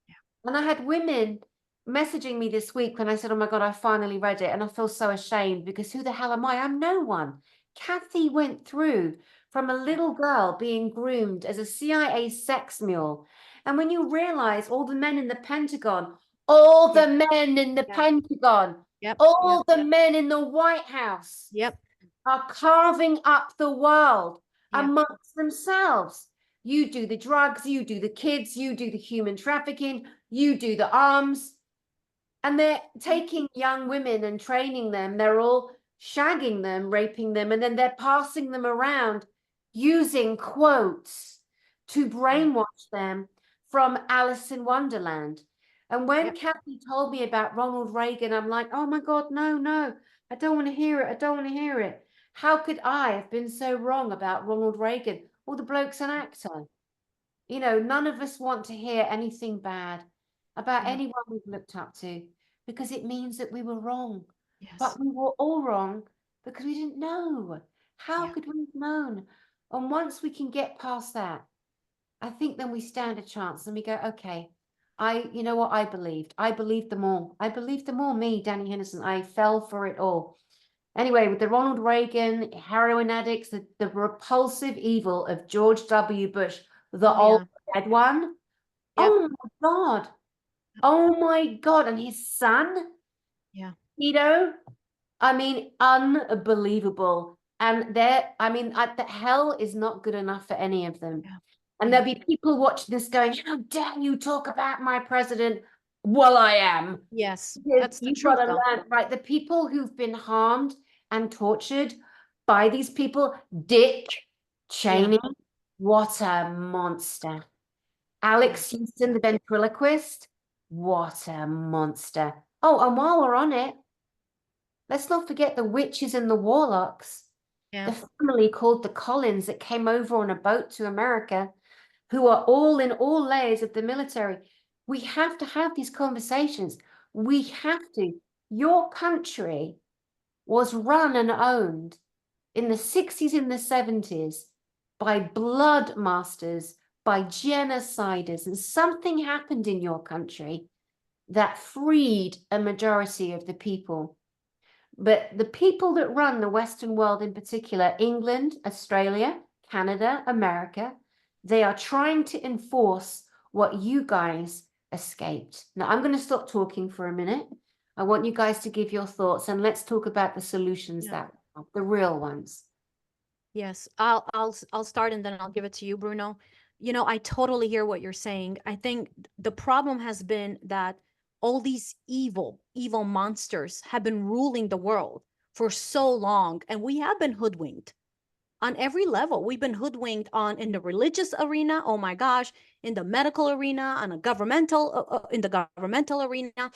Yeah. And I had women messaging me this week when I said, oh my God, I finally read it. And I feel so ashamed because who the hell am I? I'm no one. Kathy went through from a little girl being groomed as a CIA sex mule. And when you realize all the men in the Pentagon, all the men in the Pentagon, all the men in the White House are carving up the world amongst themselves. You do the drugs, you do the kids, you do the human trafficking, you do the arms. And they're taking young women and training them. They're all shagging them, raping them, and then they're passing them around using quotes to brainwash them from Alice in Wonderland. And when Kathy told me about Ronald Reagan, I'm like, oh my God, no, I don't want to hear it. I don't want to hear it. How could I have been so wrong about Ronald Reagan? Well, the bloke's an actor. You know, none of us want to hear anything bad about Yeah. anyone we've looked up to, because it means that we were wrong. Yes. But we were all wrong because we didn't know. How Yeah. could we have known? And once we can get past that, I think then we stand a chance and we go, okay, you know what, I believed them all. I believed them all, me, Dani Henderson. I fell for it all. Anyway, with the Ronald Reagan, heroin addicts, the repulsive evil of George W. Bush, the Oh, old yeah. red one. Yep. Oh my God. Oh my God. And his son, Yeah. I mean, unbelievable. And the hell is not good enough for any of them. Yeah. And Yeah. there'll be people watching this going, how dare you talk about my president? Well, I am. Yes. Because That's the you've truth, got to though. learn, right? The people who've been harmed and tortured by these people, Dick Cheney, what a monster. Alex Houston, the ventriloquist, what a monster. Oh, and while we're on it, let's not forget the witches and the warlocks. Yeah. The family called the Collins that came over on a boat to America, who are all in all layers of the military. We have to have these conversations. We have to. Your country was run and owned in the 60s and the 70s by blood masters, by genociders, and something happened in your country that freed a majority of the people. But the people that run the Western world in particular, England, Australia, Canada, America, they are trying to enforce what you guys escaped. Now, I'm going to stop talking for a minute. I want you guys to give your thoughts, and let's talk about the solutions Yeah. the real ones. Yes, I'll start and then I'll give it to you, Bruno. You know, I totally hear what you're saying. I think the problem has been that all these evil monsters have been ruling the world for so long, and we have been hoodwinked on every level. We've been hoodwinked in the religious arena, oh my gosh, in the medical arena, on a governmental in the governmental arena.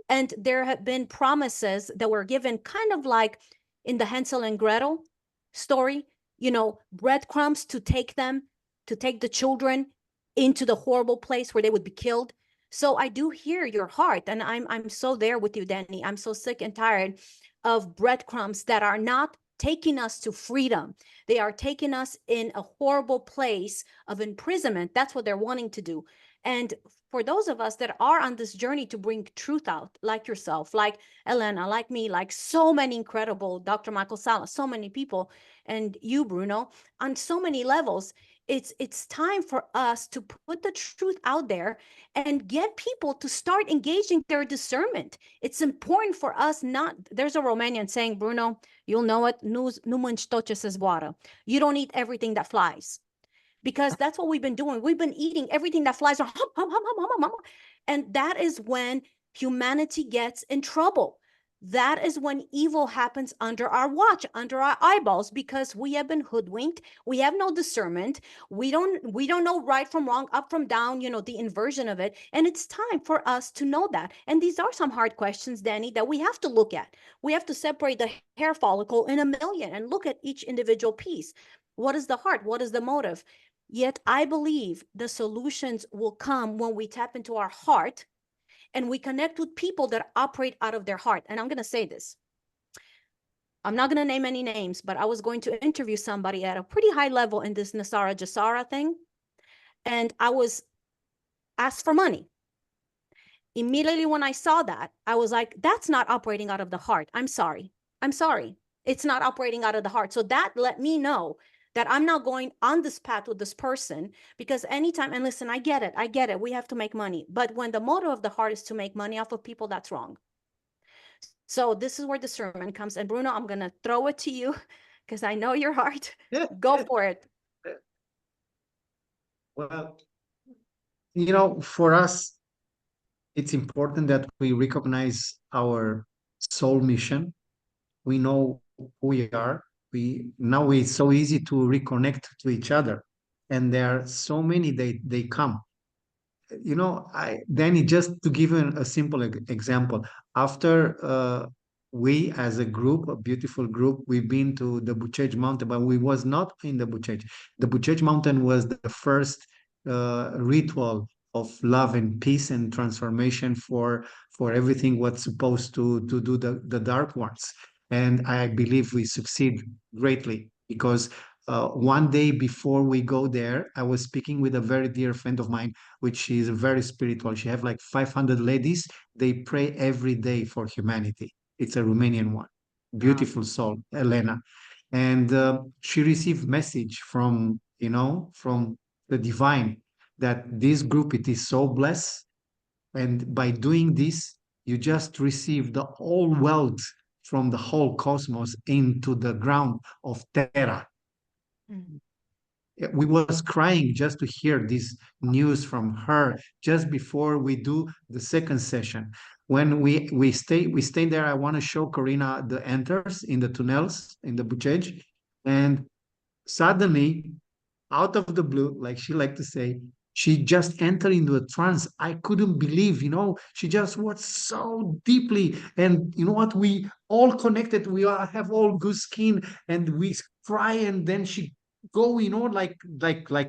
And there have been promises that were given kind of like in the Hansel and Gretel story, you know, breadcrumbs to take the children into the horrible place where they would be killed. So I do hear your heart, and I'm so there with you, Dani. I'm so sick and tired of breadcrumbs that are not taking us to freedom. They are taking us in a horrible place of imprisonment. That's what they're wanting to do. And for those of us that are on this journey to bring truth out, like yourself, like Elena, like me, like so many incredible Dr. Michael Sala, so many people, and you, Bruno, on so many levels, it's time for us to put the truth out there and get people to start engaging their discernment. It's important for us not, there's a Romanian saying, Bruno, you'll know it, nu mânci tot ce se zboară. You don't eat everything that flies, because that's what we've been doing. We've been eating everything that flies, and that is when humanity gets in trouble. That is when evil happens under our watch, under our eyeballs, because we have been hoodwinked. We have no discernment. We don't know right from wrong, up from down, you know, the inversion of it. And it's time for us to know that. And these are some hard questions, Dani, that we have to look at. We have to separate the hair follicle in a million and look at each individual piece. What is the heart? What is the motive? Yet I believe the solutions will come when we tap into our heart and we connect with people that operate out of their heart. And I'm going to say this. I'm not going to name any names, but I was going to interview somebody at a pretty high level in this Nasara Jasara thing. And I was asked for money. Immediately when I saw that, I was like, that's not operating out of the heart. I'm sorry. It's not operating out of the heart. So that let me know that I'm not going on this path with this person, because anytime, and listen, I get it. We have to make money. But when the motive of the heart is to make money off of people, that's wrong. So this is where discernment comes. And Bruno, I'm going to throw it to you because I know your heart. Go for it. Well, you know, for us, it's important that we recognize our soul mission. We know who we are. Now it's so easy to reconnect to each other, and there are so many they come. You know, Danny, just to give you a simple example, after we as a group, a beautiful group, we've been to the Bucegi mountain, but we was not in the Bucegi. The Bucegi mountain was the first ritual of love and peace and transformation for everything what's supposed to do the dark ones. And I believe we succeed greatly because one day before we go there, I was speaking with a very dear friend of mine, which is very spiritual. She have like 500 ladies. They pray every day for humanity. It's a Romanian one. Wow. Beautiful soul, Elena. And she received message from, from the divine that this group, it is so blessed. And by doing this, you just receive the whole wealth from the whole cosmos into the ground of Terra. Mm. We was crying just to hear this news from her just before we do the second session. When we stay there, I want to show Corina the enters in the tunnels in the Bucegi, and suddenly, out of the blue, like she liked to say, she just entered into a trance. I couldn't believe, she just was so deeply. And you know what? We all connected. We all have all good skin, and we cry. And then she go, like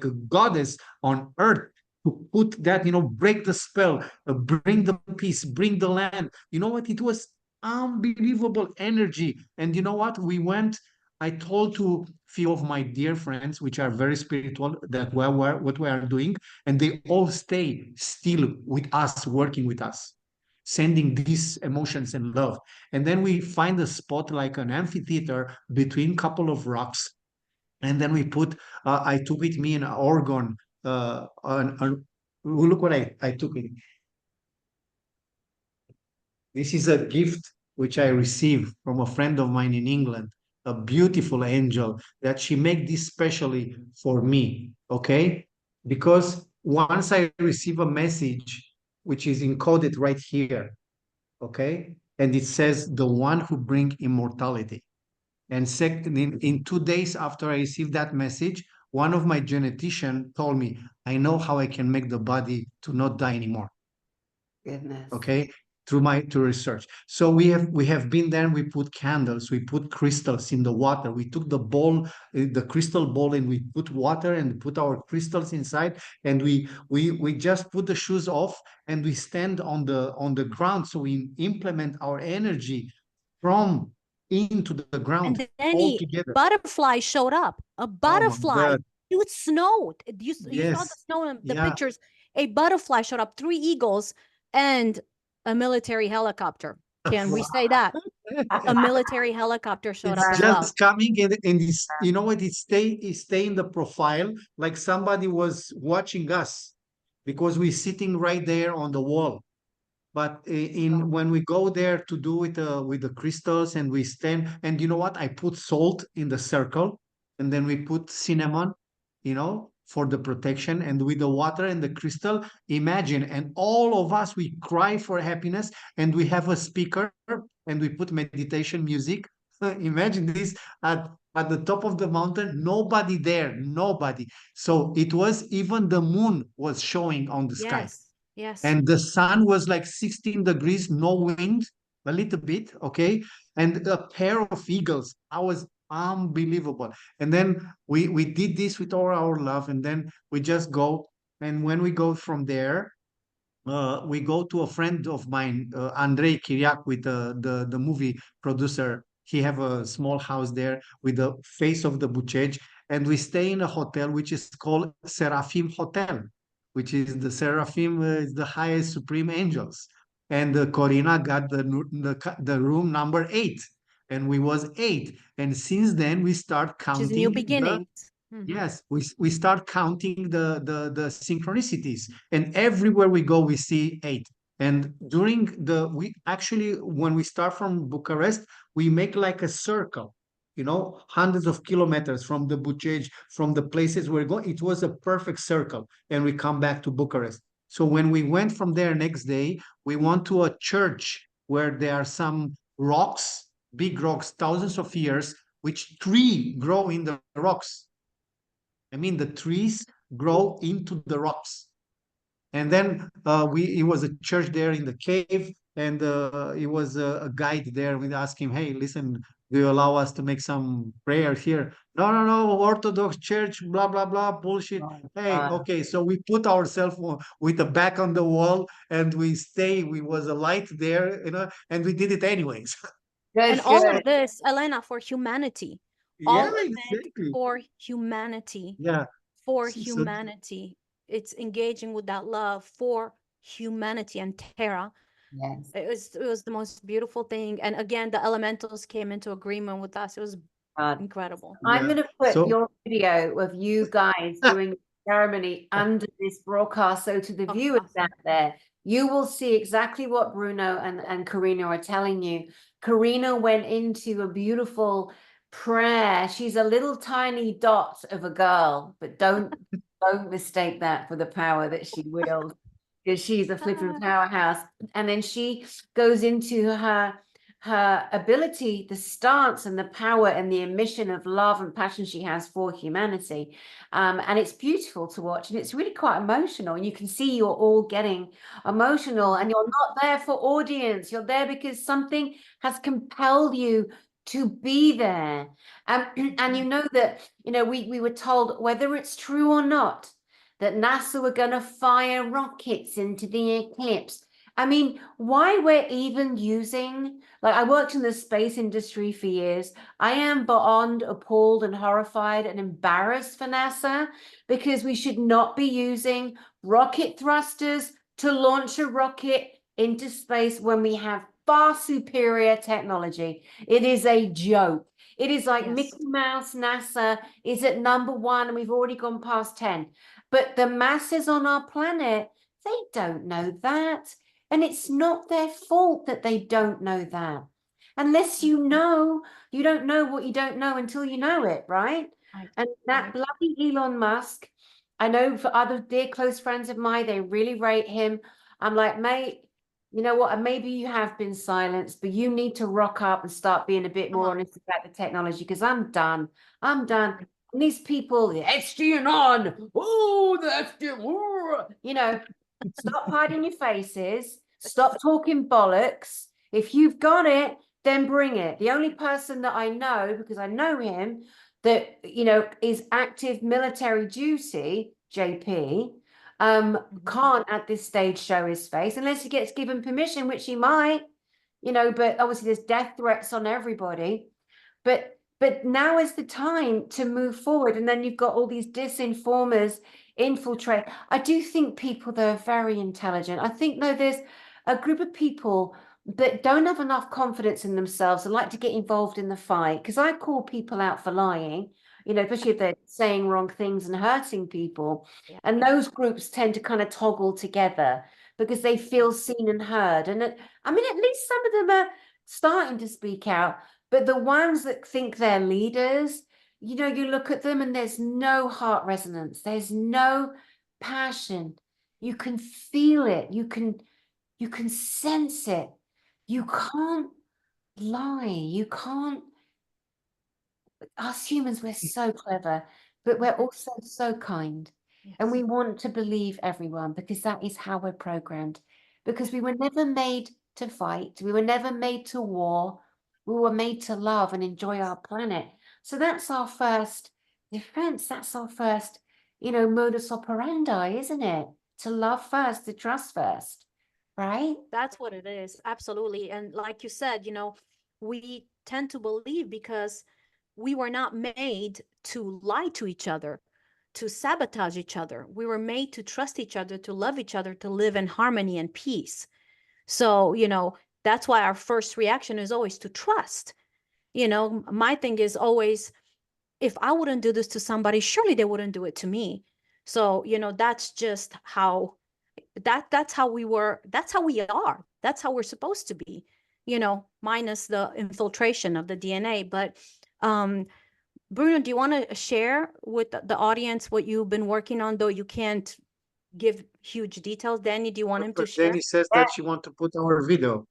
a goddess on earth to put that, break the spell, bring the peace, bring the land. You know what? It was unbelievable energy. And you know what? I told to few of my dear friends, which are very spiritual, that what we are doing, and they all stay still with us, working with us, sending these emotions and love. And then we find a spot like an amphitheater between couple of rocks, and then I took with me an organ. Look what I took it. This is a gift which I received from a friend of mine in England, a beautiful angel that she made this specially for me, okay? Because once I receive a message which is encoded right here, okay? And it says, the one who bring immortality. And second, in 2 days after I received that message, one of my genetician told me, I know how I can make the body to not die anymore. Goodness. Okay, through research. So we have been there. We put candles, we put crystals in the water. We took the bowl, the crystal bowl, and we put water and put our crystals inside, and we just put the shoes off, and we stand on the ground. So we implement our energy from into the ground And then all a together. butterfly showed up. A Oh my butterfly. God. It snowed. You saw the Yes. snow in the Yeah. pictures. A butterfly showed up, 3 eagles, and a military helicopter. Can we say that? A military helicopter showed It's up as well. just coming, and it's, you know what, it stay in the profile like somebody was watching us because we're sitting right there on the wall. But when we go there to do it with the crystals, and we stand, and you know what, I put salt in the circle, and then we put cinnamon, for the protection, and with the water and the crystal, imagine, and all of us, we cry for happiness, and we have a speaker, and we put meditation music. Imagine this at the top of the mountain, nobody there, nobody. So it was, even the moon was showing on the sky, Yes. Yes. and the sun was like 16 degrees, no wind, a little bit, okay, and a pair of eagles. I was unbelievable. And then we did this with all our love, and then we just go. And when we go from there, we go to a friend of mine, Andrei Kiriak, with the movie producer. He have a small house there with the face of the Bucegi, and we stay in a hotel which is called Seraphim Hotel, which is the Seraphim, is the highest supreme angels. And Corina got the room number 8, and we was 8. And since then we start Which is new counting beginnings. Mhm. Yes, we start counting the synchronicities, and everywhere we go, we see 8. And we actually, when we start from Bucharest, we make like a circle, hundreds of kilometers from the Bucegi, from the places we're going. It was a perfect circle, and we come back to Bucharest. So when we went from there next day, we went to a church where there are some rocks, big rocks, thousands of years, which tree grow in the rocks. I mean, the trees grow into the rocks. And then it was a church there in the cave, and it was a guide there. We asked him, "Hey, listen, do you allow us to make some prayer here?" No, no, no, Orthodox Church, blah blah blah, bullshit. Oh, Hey, God. okay, so we put ourselves with the back on the wall, and we stay. We was a light there, and we did it anyways. Good, And all good. of this, Elena, for humanity. Yeah, All of it exactly. for humanity. Yeah. For So humanity. It's engaging with that love for humanity. And Terra, Yes. it was the most beautiful thing. And again, the elementals came into agreement with us. It was God. incredible. I'm yeah. going to put So your video of you guys doing the ceremony under this broadcast. So to the Oh, viewers awesome. out there, you will see exactly what Bruno and Karina are telling you. Karina went into a beautiful prayer. She's a little tiny dot of a girl, but don't mistake that for the power that she wields, because she's a flipping powerhouse. And then she goes into her ability, the stance and the power and the emission of love and passion she has for humanity. And it's beautiful to watch, and it's really quite emotional. And you can see you're all getting emotional, and you're not there for audience. You're there because something has compelled you to be there. And you know that, we were told, whether it's true or not, that NASA were going to fire rockets into the eclipse. I mean, why we're even using, like, I worked in the space industry for years. I am beyond appalled and horrified and embarrassed for NASA, because we should not be using rocket thrusters to launch a rocket into space when we have far superior technology. It is a joke. It is like Yes. Mickey Mouse NASA is at #1 and we've already gone past 10. But the masses on our planet, they don't know that. And it's not their fault that they don't know that. Unless you don't know what you don't know until you know it, right? And that bloody Elon Musk, I know for other dear close friends of mine, they really rate him. I'm like, mate, you know what? And maybe you have been silenced, but you need to rock up and start being a bit more honest about the technology, because I'm done. I'm done. And these people, the SG on, oh, the SG, stop hiding your faces. Stop talking bollocks. If you've got it, then bring it. The only person that I know, because I know him, that, is active military duty, JP, can't at this stage show his face unless he gets given permission, which he might, but obviously there's death threats on everybody. But now is the time to move forward. And then you've got all these disinformers infiltrate. I do think people that are very intelligent. I think, no, there's a group of people that don't have enough confidence in themselves and like to get involved in the fight. Because I call people out for lying, especially if they're saying wrong things and hurting people. Yeah. And those groups tend to kind of toggle together because they feel seen and heard. And at least some of them are starting to speak out. But the ones that think they're leaders, you look at them and there's no heart resonance. There's no passion. You can feel it. You can sense it. You can't lie. You can't. Us humans, we're so clever, but we're also so kind. Yes. And we want to believe everyone, because that is how we're programmed. Because we were never made to fight. We were never made to war. We were made to love and enjoy our planet. So that's our first defense. That's our first, modus operandi, isn't it? To love first, to trust first, right? That's what it is. Absolutely. And like you said, we tend to believe because we were not made to lie to each other, to sabotage each other. We were made to trust each other, to love each other, to live in harmony and peace. So, that's why our first reaction is always to trust. My thing is always, if I wouldn't do this to somebody, surely they wouldn't do it to me. So, that's just how that's how we were. That's how we are. That's how we're supposed to be, minus the infiltration of the DNA. But Bruno, do you want to share with the audience what you've been working on, though you can't give huge details? Dani, do you want him to but share? Dani says that she want to put our video.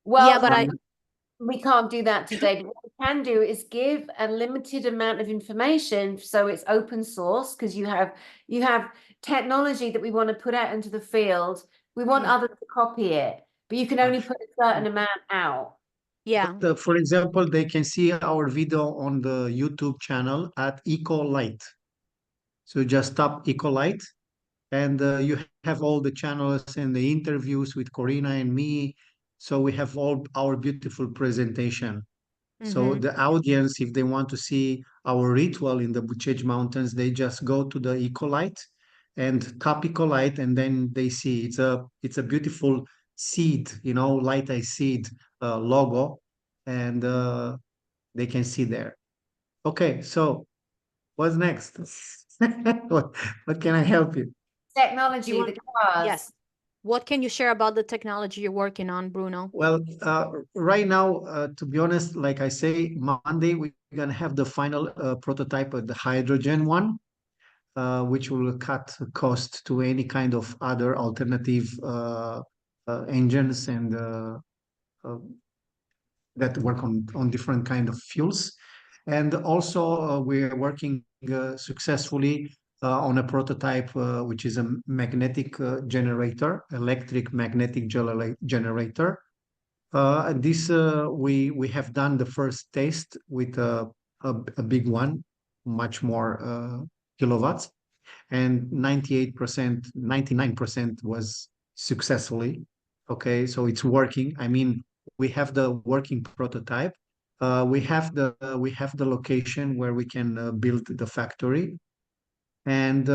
Well, Yeah, but we can't do that today. But what we can do is give a limited amount of information, so it's open source, because you have technology that we want to put out into the field, we want Yeah. others to copy it, but you can only put a certain amount out. Yeah. For example, they can see our video on the YouTube channel at Ecolite. So just tap Ecolite, and you have all the channels and the interviews with Corina and me. So we have all our beautiful presentation. So Mhm. the audience, if they want to see our ritual in the Bucegi Mountains, they just go to the Ecolite and tap Ecolite, and then they see it's a beautiful seed, light eye seed logo, and they can see there. Okay, so what's next? What can I help you? Technology, want- the cars. Yes. What can you share about the technology you're working on, Bruno? Well, right now, to be honest, like I say, Monday we're gonna have the final prototype of the hydrogen one, which will cut cost to any kind of other alternative engines and that work on different kind of fuels. And also, we're working successfully on a prototype, which is a magnetic generator, electric magnetic generator. This we have done the first test with a big one, much more kilowatts, and 98%, 99% was successfully. Okay, so it's working. I mean, we have the working prototype. We have the location where we can build the factory, and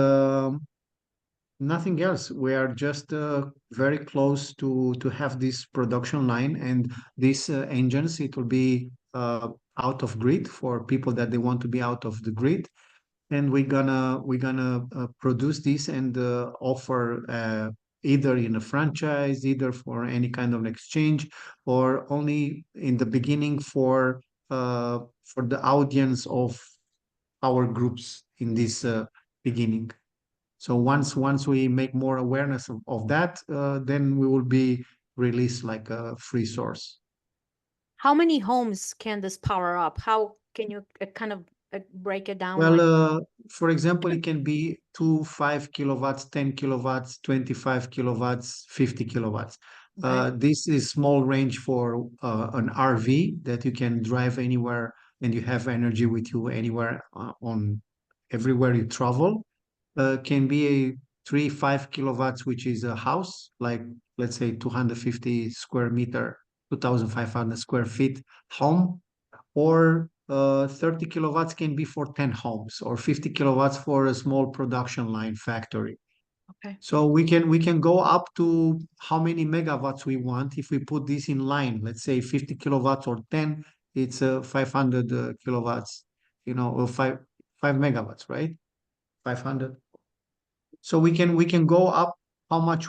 nothing else. We are just very close to have this production line and these engines. It will be out of grid for people that they want to be out of the grid, and we're gonna produce this and offer either in a franchise, either for any kind of exchange, or only in the beginning for the audience of our groups in this beginning. So once we make more awareness of that, then we will be released like a free source. How many homes can this power up? How can you kind of break it down? Well, Like, for example, it can be 5 kilowatts, 10 kilowatts, 25 kilowatts, 50 kilowatts. okay. This is small range for an RV that you can drive anywhere and you have energy with you anywhere on everywhere you travel. Can be a 5 kilowatts, which is a house, like let's say 250 square meter, 2,500 square feet home, or 30 kilowatts can be for 10 homes, or 50 kilowatts for a small production line factory. Okay. So we can go up to how many megawatts we want if we put this in line. Let's say 50 kilowatts or 10, it's 500 kilowatts, or 5 megawatts, right? 500. So we can go up how much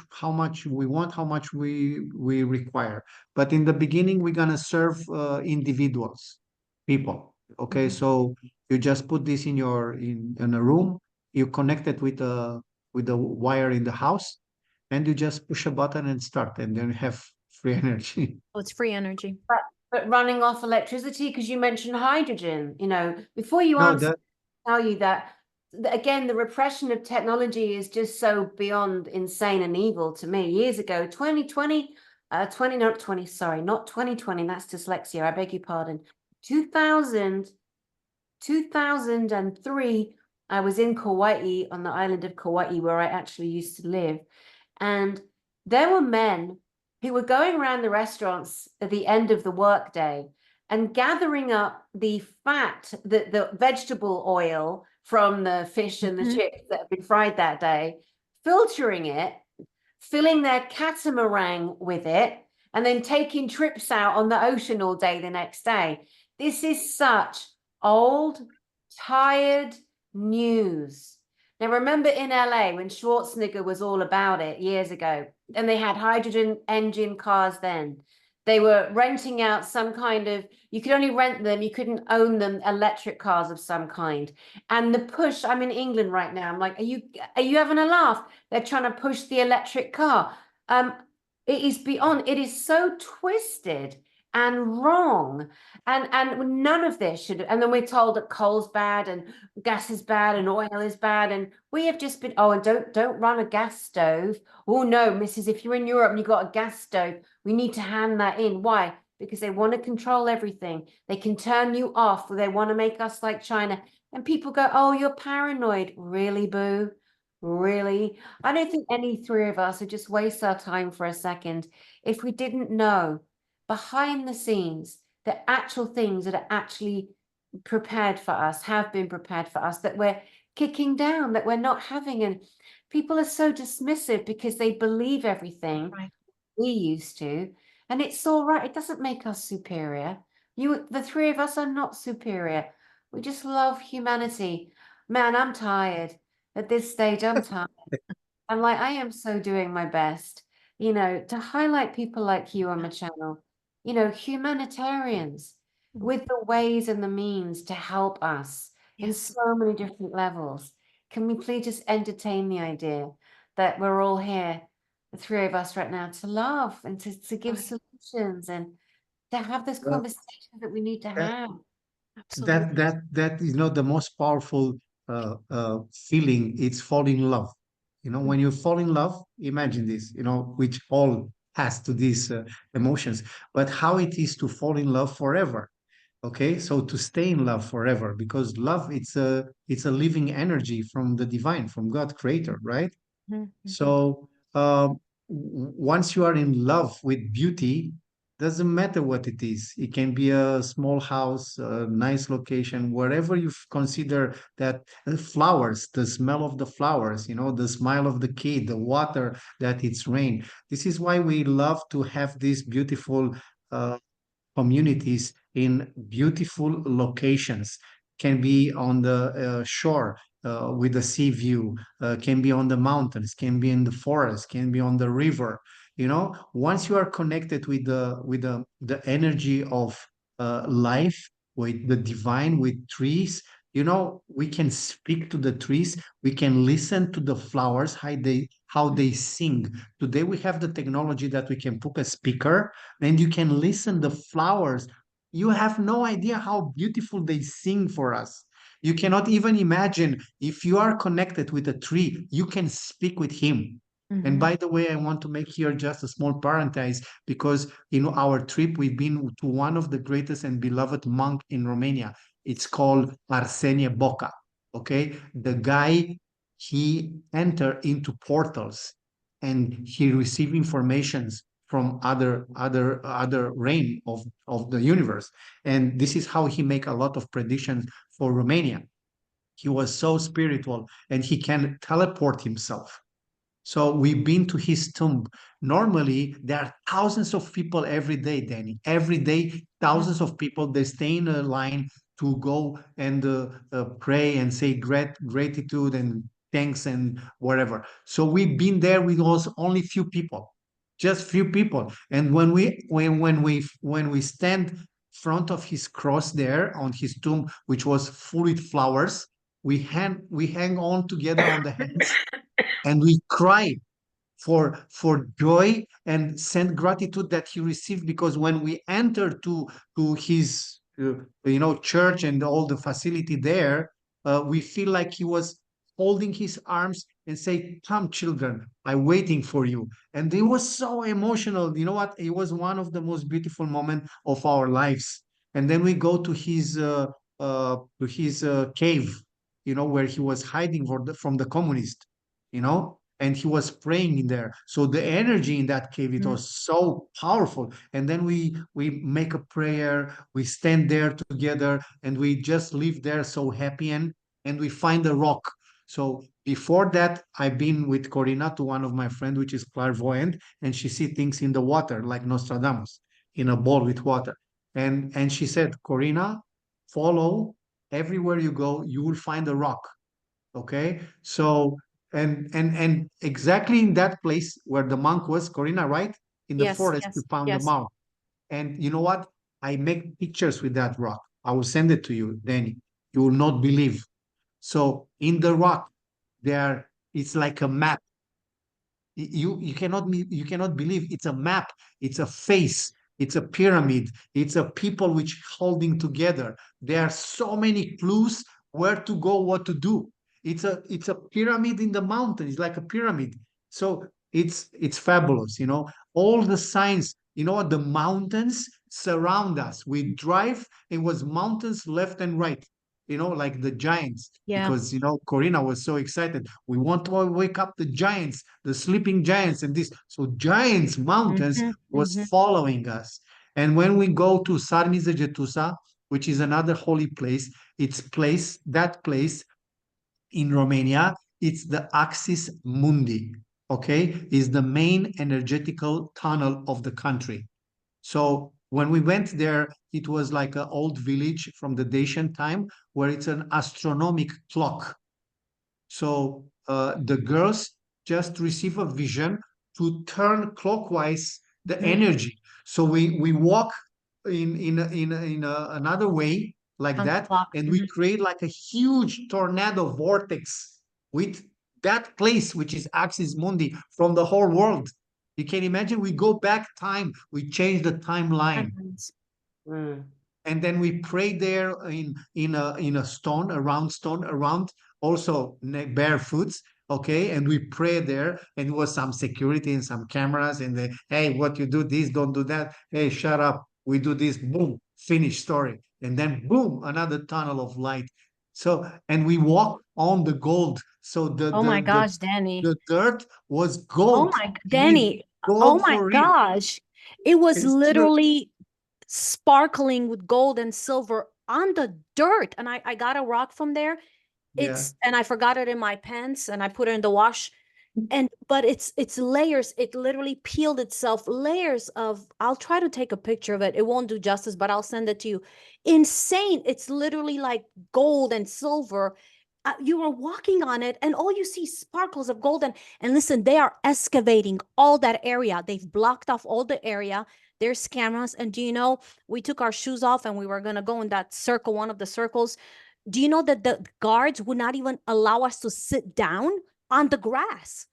we want, how much we require. But in the beginning, we're gonna serve individuals, people. Okay, Mhm. so you just put this in a room, you connect it with a wire in the house, and you just push a button and start, and then you have free energy. Oh, it's free energy. But running off electricity, because you mentioned hydrogen, before you No, answer, tell you that again, the repression of technology is just so beyond insane and evil to me. Years ago, 2020, 20, not 20, sorry, not 2020, that's dyslexia, I beg your pardon. 2003, I was in Kauai, on the island of Kauai, where I actually used to live. And there were men who were going around the restaurants at the end of the workday and gathering up the fat, the vegetable oil from the fish and the Mhm. chips that have been fried that day, filtering it, filling their catamaran with it, and then taking trips out on the ocean all day the next day. This is such old, tired news. Now, remember in LA when Schwarzenegger was all about it years ago, and they had hydrogen engine cars then. They were renting out some kind of, you could only rent them, you couldn't own them, electric cars of some kind. And the push, I'm in England right now. I'm like, are you having a laugh? They're trying to push the electric car. It is beyond, it is so twisted and wrong. And none of this should, and then we're told that coal's bad and gas is bad and oil is bad. And we have just been, oh, and don't run a gas stove. Oh no, Mrs. If you're in Europe and you've got a gas stove, we need to hand that in. Why? Because they want to control everything. They can turn you off, or they want to make us like China. And people go, oh, you're paranoid. Really, boo? Really? I don't think any three of us would just waste our time for a second if we didn't know behind the scenes the actual things that are actually prepared for us, have been prepared for us, that we're kicking down, that we're not having. And people are so dismissive because they believe everything we used to. And it's all right. It doesn't make us superior. The three of us are not superior. We just love humanity. Man, I'm tired. At this stage, I'm tired. I'm like, I am so doing my best, to highlight people like you on my channel, humanitarians with the ways and the means to help us in so many different levels. Can we please just entertain the idea that we're all here, the three of us right now, to love and to give solutions and to have this conversation that we need to have. That is not the most powerful feeling. It's fall in love. When you fall in love, imagine this, which all has to these emotions, but how it is to fall in love forever. Okay, so to stay in love forever, because love, it's a living energy from the divine, from God creator, right? So once you are in love with beauty, doesn't matter what it is. It can be a small house, a nice location, wherever you consider that flowers, the smell of the flowers, the smile of the kid, the water that it's rain. This is why we love to have these beautiful communities in beautiful locations. Can be on the shore with a sea view, can be on the mountains, can be in the forest, can be on the river. Once you are connected with the energy of life, with the divine, with trees, we can speak to the trees, we can listen to the flowers, how they sing. Today we have the technology that we can put a speaker and you can listen the flowers. You have no idea how beautiful they sing for us. You cannot even imagine, if you are connected with a tree, you can speak with him. And by the way, I want to make here just a small parenthesis, because in our trip, we've been to one of the greatest and beloved monk in Romania. It's called Arsenie Boca. Okay. The guy, he entered into portals and he received informations from other realm of the universe. And this is how he make a lot of predictions for Romania. He was so spiritual and he can teleport himself. So we've been to his tomb. Normally, there are thousands of people every day, Danny. Every day, thousands of people, they stay in a line to go and pray and say gratitude and thanks and whatever. So we've been there with only few people, just few people. And when we stand front of his cross there on his tomb, which was full with flowers, we hang on together on the hands and we cry for joy and send gratitude that he received, because when we enter to his church and all the facility there, we feel like he was holding his arms and say, come children, I'm waiting for you. And it was so emotional. You know what, it was one of the most beautiful moments of our lives. And then we go to his cave, where he was hiding from the communist, and he was praying in there. So the energy in that cave, it was so powerful. And then we make a prayer, we stand there together, and we just live there so happy, and we find a rock. So before that, I've been with Corina to one of my friends, which is clairvoyant, and she see things in the water like Nostradamus, in a bowl with water. And she said, Corina, follow, everywhere you go, you will find a rock. Okay, so and exactly in that place where the monk was, Corina, right? In the Yes, forest, you yes, found the yes. mark. And you know what? I make pictures with that rock. I will send it to you, Danny. You will not believe. So in the rock, there it's like a map. You cannot believe it's a map. It's a face It's a pyramid. It's a people which holding together. There are so many clues where to go, what to do. It's a pyramid in the mountain. It's like a pyramid. So it's fabulous, you know. All the signs, you know what, the mountains surround us. We drive, it was mountains left and right, you know, like the giants. Yeah. Because you know, Corina was so excited. We want to wake up the giants, the sleeping giants, and this. So giants, mountains was following us. And when we go to Sarmizegetusa, which is another holy place, that place in Romania, it's the Axis Mundi, okay, is the main energetical tunnel of the country. So when we went there, it was like an old village from the Dacian time where it's an astronomic clock. So the girls just receive a vision to turn clockwise the energy. So we walk in another way like On the that, clock. and we create like a huge tornado vortex with that place, which is Axis Mundi, from the whole world. You can imagine we go back time, we change the timeline, Mm. and then we pray there in a stone, a round stone, around, also barefoot, okay, and we pray there, and it was some security and some cameras, and they, hey, what you do this, don't do that, hey, shut up, we do this, boom, finish story, and then boom, another tunnel of light. So, and we walk on the gold, so Oh my gosh, Dani. the dirt was Oh gold. my, Believe me, Dani. Oh gold my for real. gosh. It was It's still, literally sparkling with gold and silver on the dirt. And I got a rock from there. yeah. And I forgot it in my pants and I put it in the wash. But it's layers. It literally peeled itself, layers of, I'll try to take a picture of it. It won't do justice, but I'll send it to you. Insane. It's literally like gold and silver. You are walking on it and all you see sparkles of gold. And listen, they are excavating all that area. They've blocked off all the area. There's cameras. And do you know, we took our shoes off and we were going to go in that circle, one of the circles. Do you know that the guards would not even allow us to sit down on the grass?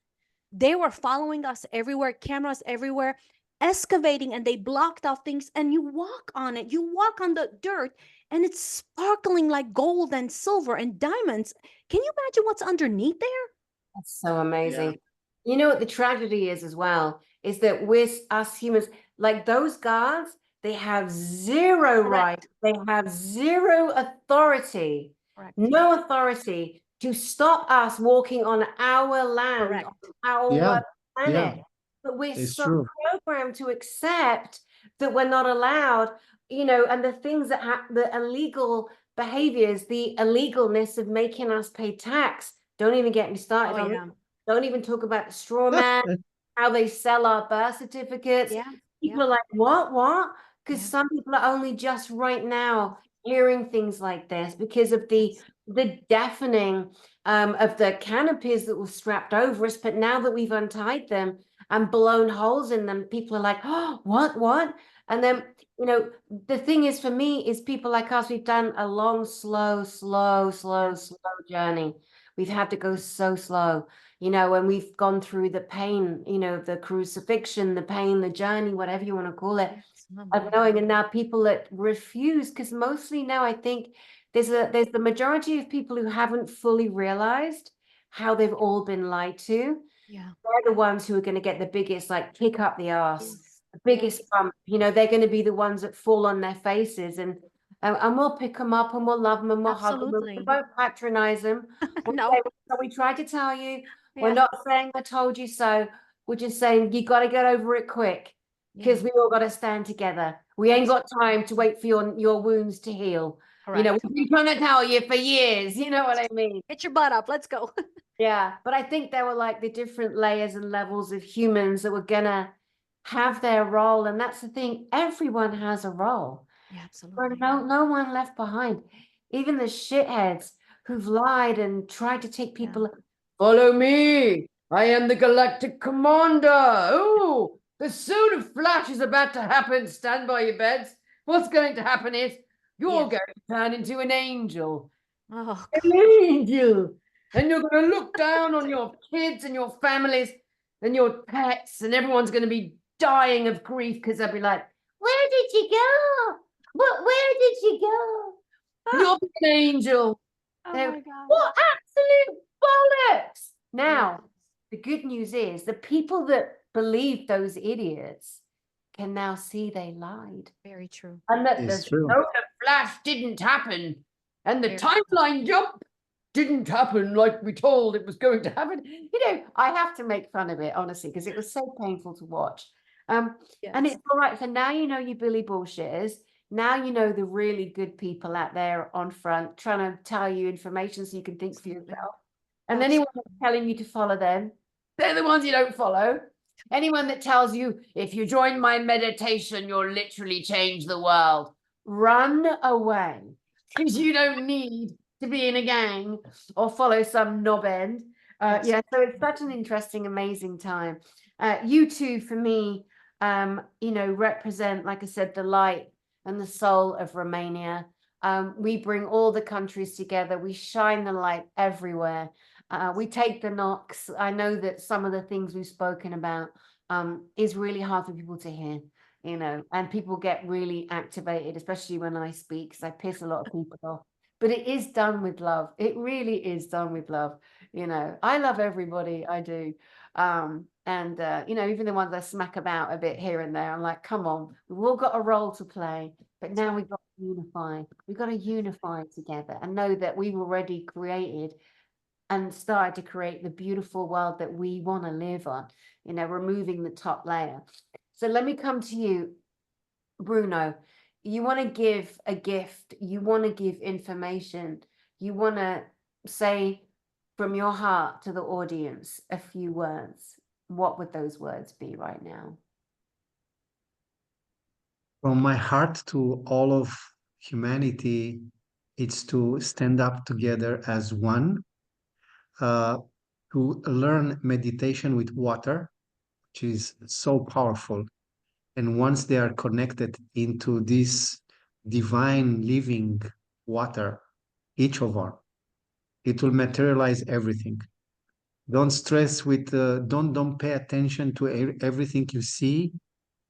They were following us everywhere, cameras everywhere, excavating, and they blocked off things. And you walk on it, you walk on the dirt, and it's sparkling like gold and silver and diamonds. Can you imagine what's underneath there? That's so amazing. You know what the tragedy is as well, is that us humans, like those guards, they have zero right. They have zero authority, no authority to stop us walking on our land, on our planet. But we're It's so true. programmed to accept that we're not allowed, you know, and the things that the illegal behaviors, the illegalness of making us pay tax. Don't even get me started on that. Don't even talk about the straw man, how they sell our birth certificates. People are like, what? Because some people are only just right now hearing things like this because of the deafening of the canopies that were strapped over us. But now that we've untied them and blown holes in them, people are like, oh, what? And then, you know, the thing is for me is people like us, we've done a long, slow journey. We've had to go so slow, you know, and we've gone through the pain, you know, the crucifixion, the pain, the journey, whatever you want to call it, of knowing. And now people that refuse, because mostly now I think there's the majority of people who haven't fully realized how they've all been lied to. They're the ones who are going to get the biggest, like, kick up the ass, the biggest bump. You know, they're going to be the ones that fall on their faces, and we'll pick them up and we'll love them and we'll hug them. We won't patronize them. We try to tell you, we're not saying I told you so. We're just saying you got to get over it quick, because we all got to stand together. We ain't got time to wait for your wounds to heal. You know, we've been trying to tell you for years. You know what I mean? Get your butt up. Let's go. Yeah, but I think there were like the different layers and levels of humans that were gonna have their role, and that's the thing. Everyone has a role. Absolutely. No one left behind. Even the shitheads who've lied and tried to take people. Follow me. I am the Galactic Commander. Oh, the suit of flash is about to happen. Stand by your beds. What's going to happen is you're going to turn into an angel. Oh, an angel. And you're going to look down on your kids and your families and your pets, and everyone's going to be dying of grief because they'll be like, where did you go? Where did you go? You're an angel. Oh They're- my God. What absolute bollocks! Now, the good news is the people that believe those idiots can now see they lied. Very true. And that It's the true. solar flash didn't happen. And the Very timeline jump didn't happen like we told it was going to happen. You know, I have to make fun of it, honestly, because it was so painful to watch. And Yes. it's all right. So now you know you Billy bullshitters. Now you know the really good people out there on front trying to tell you information so you can think for yourself. And anyone that's telling you to follow them, they're the ones you don't follow. Anyone that tells you, if you join my meditation, you'll literally change the world, run away, because you don't need to be in a gang or follow some knob end. Yeah, so it's such an interesting, amazing time. You two, for me, you know, represent, like I said, the light and the soul of Romania. We bring all the countries together. We shine the light everywhere. We take the knocks. I know that some of the things we've spoken about is really hard for people to hear, you know, and people get really activated, especially when I speak, because I piss a lot of people off. But it is done with love. It really is done with love. You know, I love everybody. I do. You know, even the ones I smack about a bit here and there, I'm like, come on, we've all got a role to play. But now we've got to unify. We've got to unify together and know that we've already created and started to create the beautiful world that we want to live on, you know, removing the top layer. So let me come to you, Bruno. You want to give a gift, you want to give information, you want to say from your heart to the audience a few words. What would those words be right now? From my heart to all of humanity, it's to stand up together as one, to learn meditation with water, which is so powerful. And once they are connected into this divine living water, each of us, it will materialize everything. Don't stress with, don't pay attention to everything you see,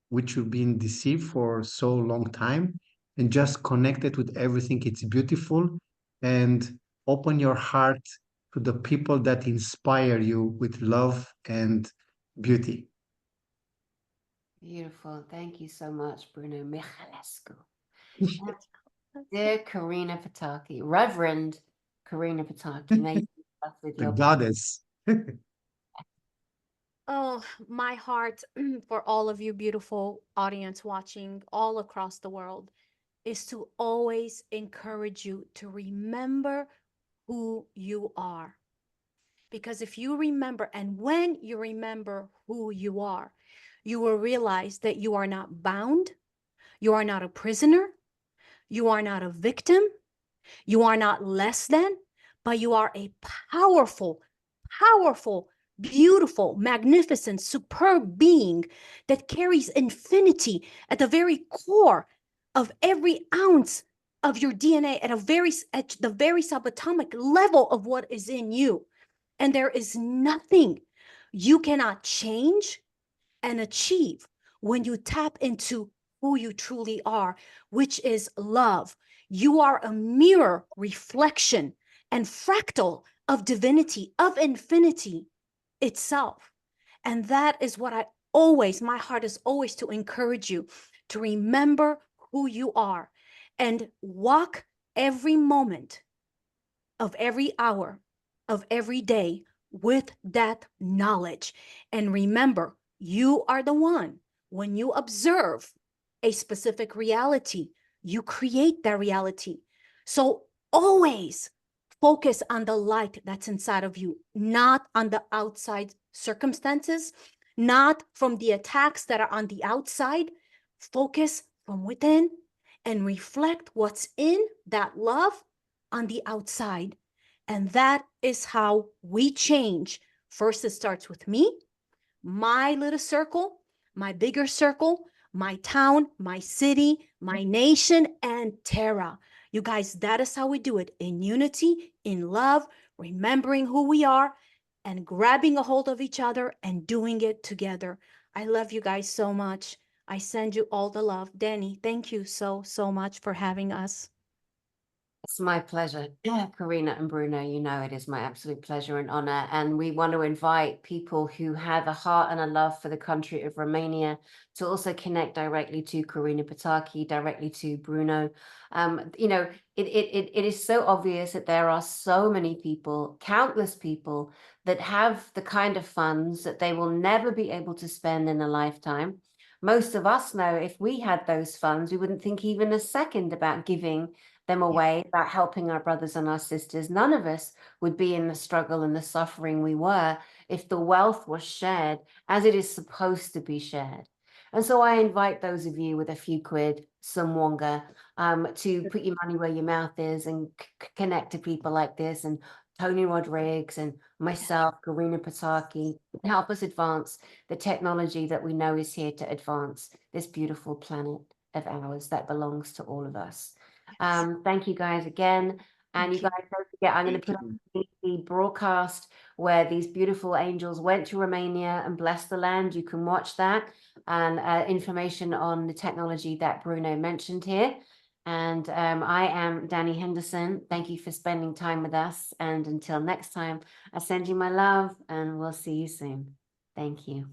which you've been deceived for so long time, and just connect it with everything. It's beautiful, and open your heart to the people that inspire you with love and beauty. Beautiful. Thank you so much, Bruno Mihailescu. Dear Karina Pataki, Reverend Karina Pataki, may you bless with The your goddess. Oh, my heart for all of you beautiful audience watching all across the world is to always encourage you to remember who you are. Because if you remember, and when you remember who you are, you will realize that you are not bound, you are not a prisoner, you are not a victim, you are not less than, but you are a powerful, powerful, beautiful, magnificent, superb being that carries infinity at the very core of every ounce of your DNA at the very subatomic level of what is in you. And there is nothing you cannot change and achieve when you tap into who you truly are, which is love. You are a mirror reflection and fractal of divinity, of infinity itself. And that is what my heart is always to encourage you to remember who you are and walk every moment of every hour of every day with that knowledge. And remember, you are the one. When you observe a specific reality, you create that reality. So always focus on the light that's inside of you, not on the outside circumstances, not from the attacks that are on the outside. Focus from within and reflect what's in that love on the outside. And that is how we change. First, it starts with me, my little circle, my bigger circle, my town, my city, my nation, and Terra. You guys, that is how we do it, in unity, in love, remembering who we are, and grabbing a hold of each other and doing it together. I love you guys so much. I send you all the love. Dani, thank you so much for having us. It's my pleasure. Yeah, Karina and Bruno, you know it is my absolute pleasure and honor. And we want to invite people who have a heart and a love for the country of Romania to also connect directly to Karina Pataki, directly to Bruno. You know, it is so obvious that there are so many people, countless people, that have the kind of funds that they will never be able to spend in a lifetime. Most of us know if we had those funds, we wouldn't think even a second about giving them away, about helping our brothers and our sisters. None of us would be in the struggle and the suffering we were if the wealth was shared as it is supposed to be shared. And so I invite those of you with a few quid, some wonga, to put your money where your mouth is and connect to people like this, and Tony Rodriguez and myself, Karina Pataki, help us advance the technology that we know is here to advance this beautiful planet of ours that belongs to all of us. Thank you guys again. And you guys don't forget, I'm going to put up the broadcast where these beautiful angels went to Romania and blessed the land. You can watch that, and information on the technology that Bruno mentioned here. And I am Dani Henderson. Thank you for spending time with us. And until next time, I send you my love, and we'll see you soon. Thank you.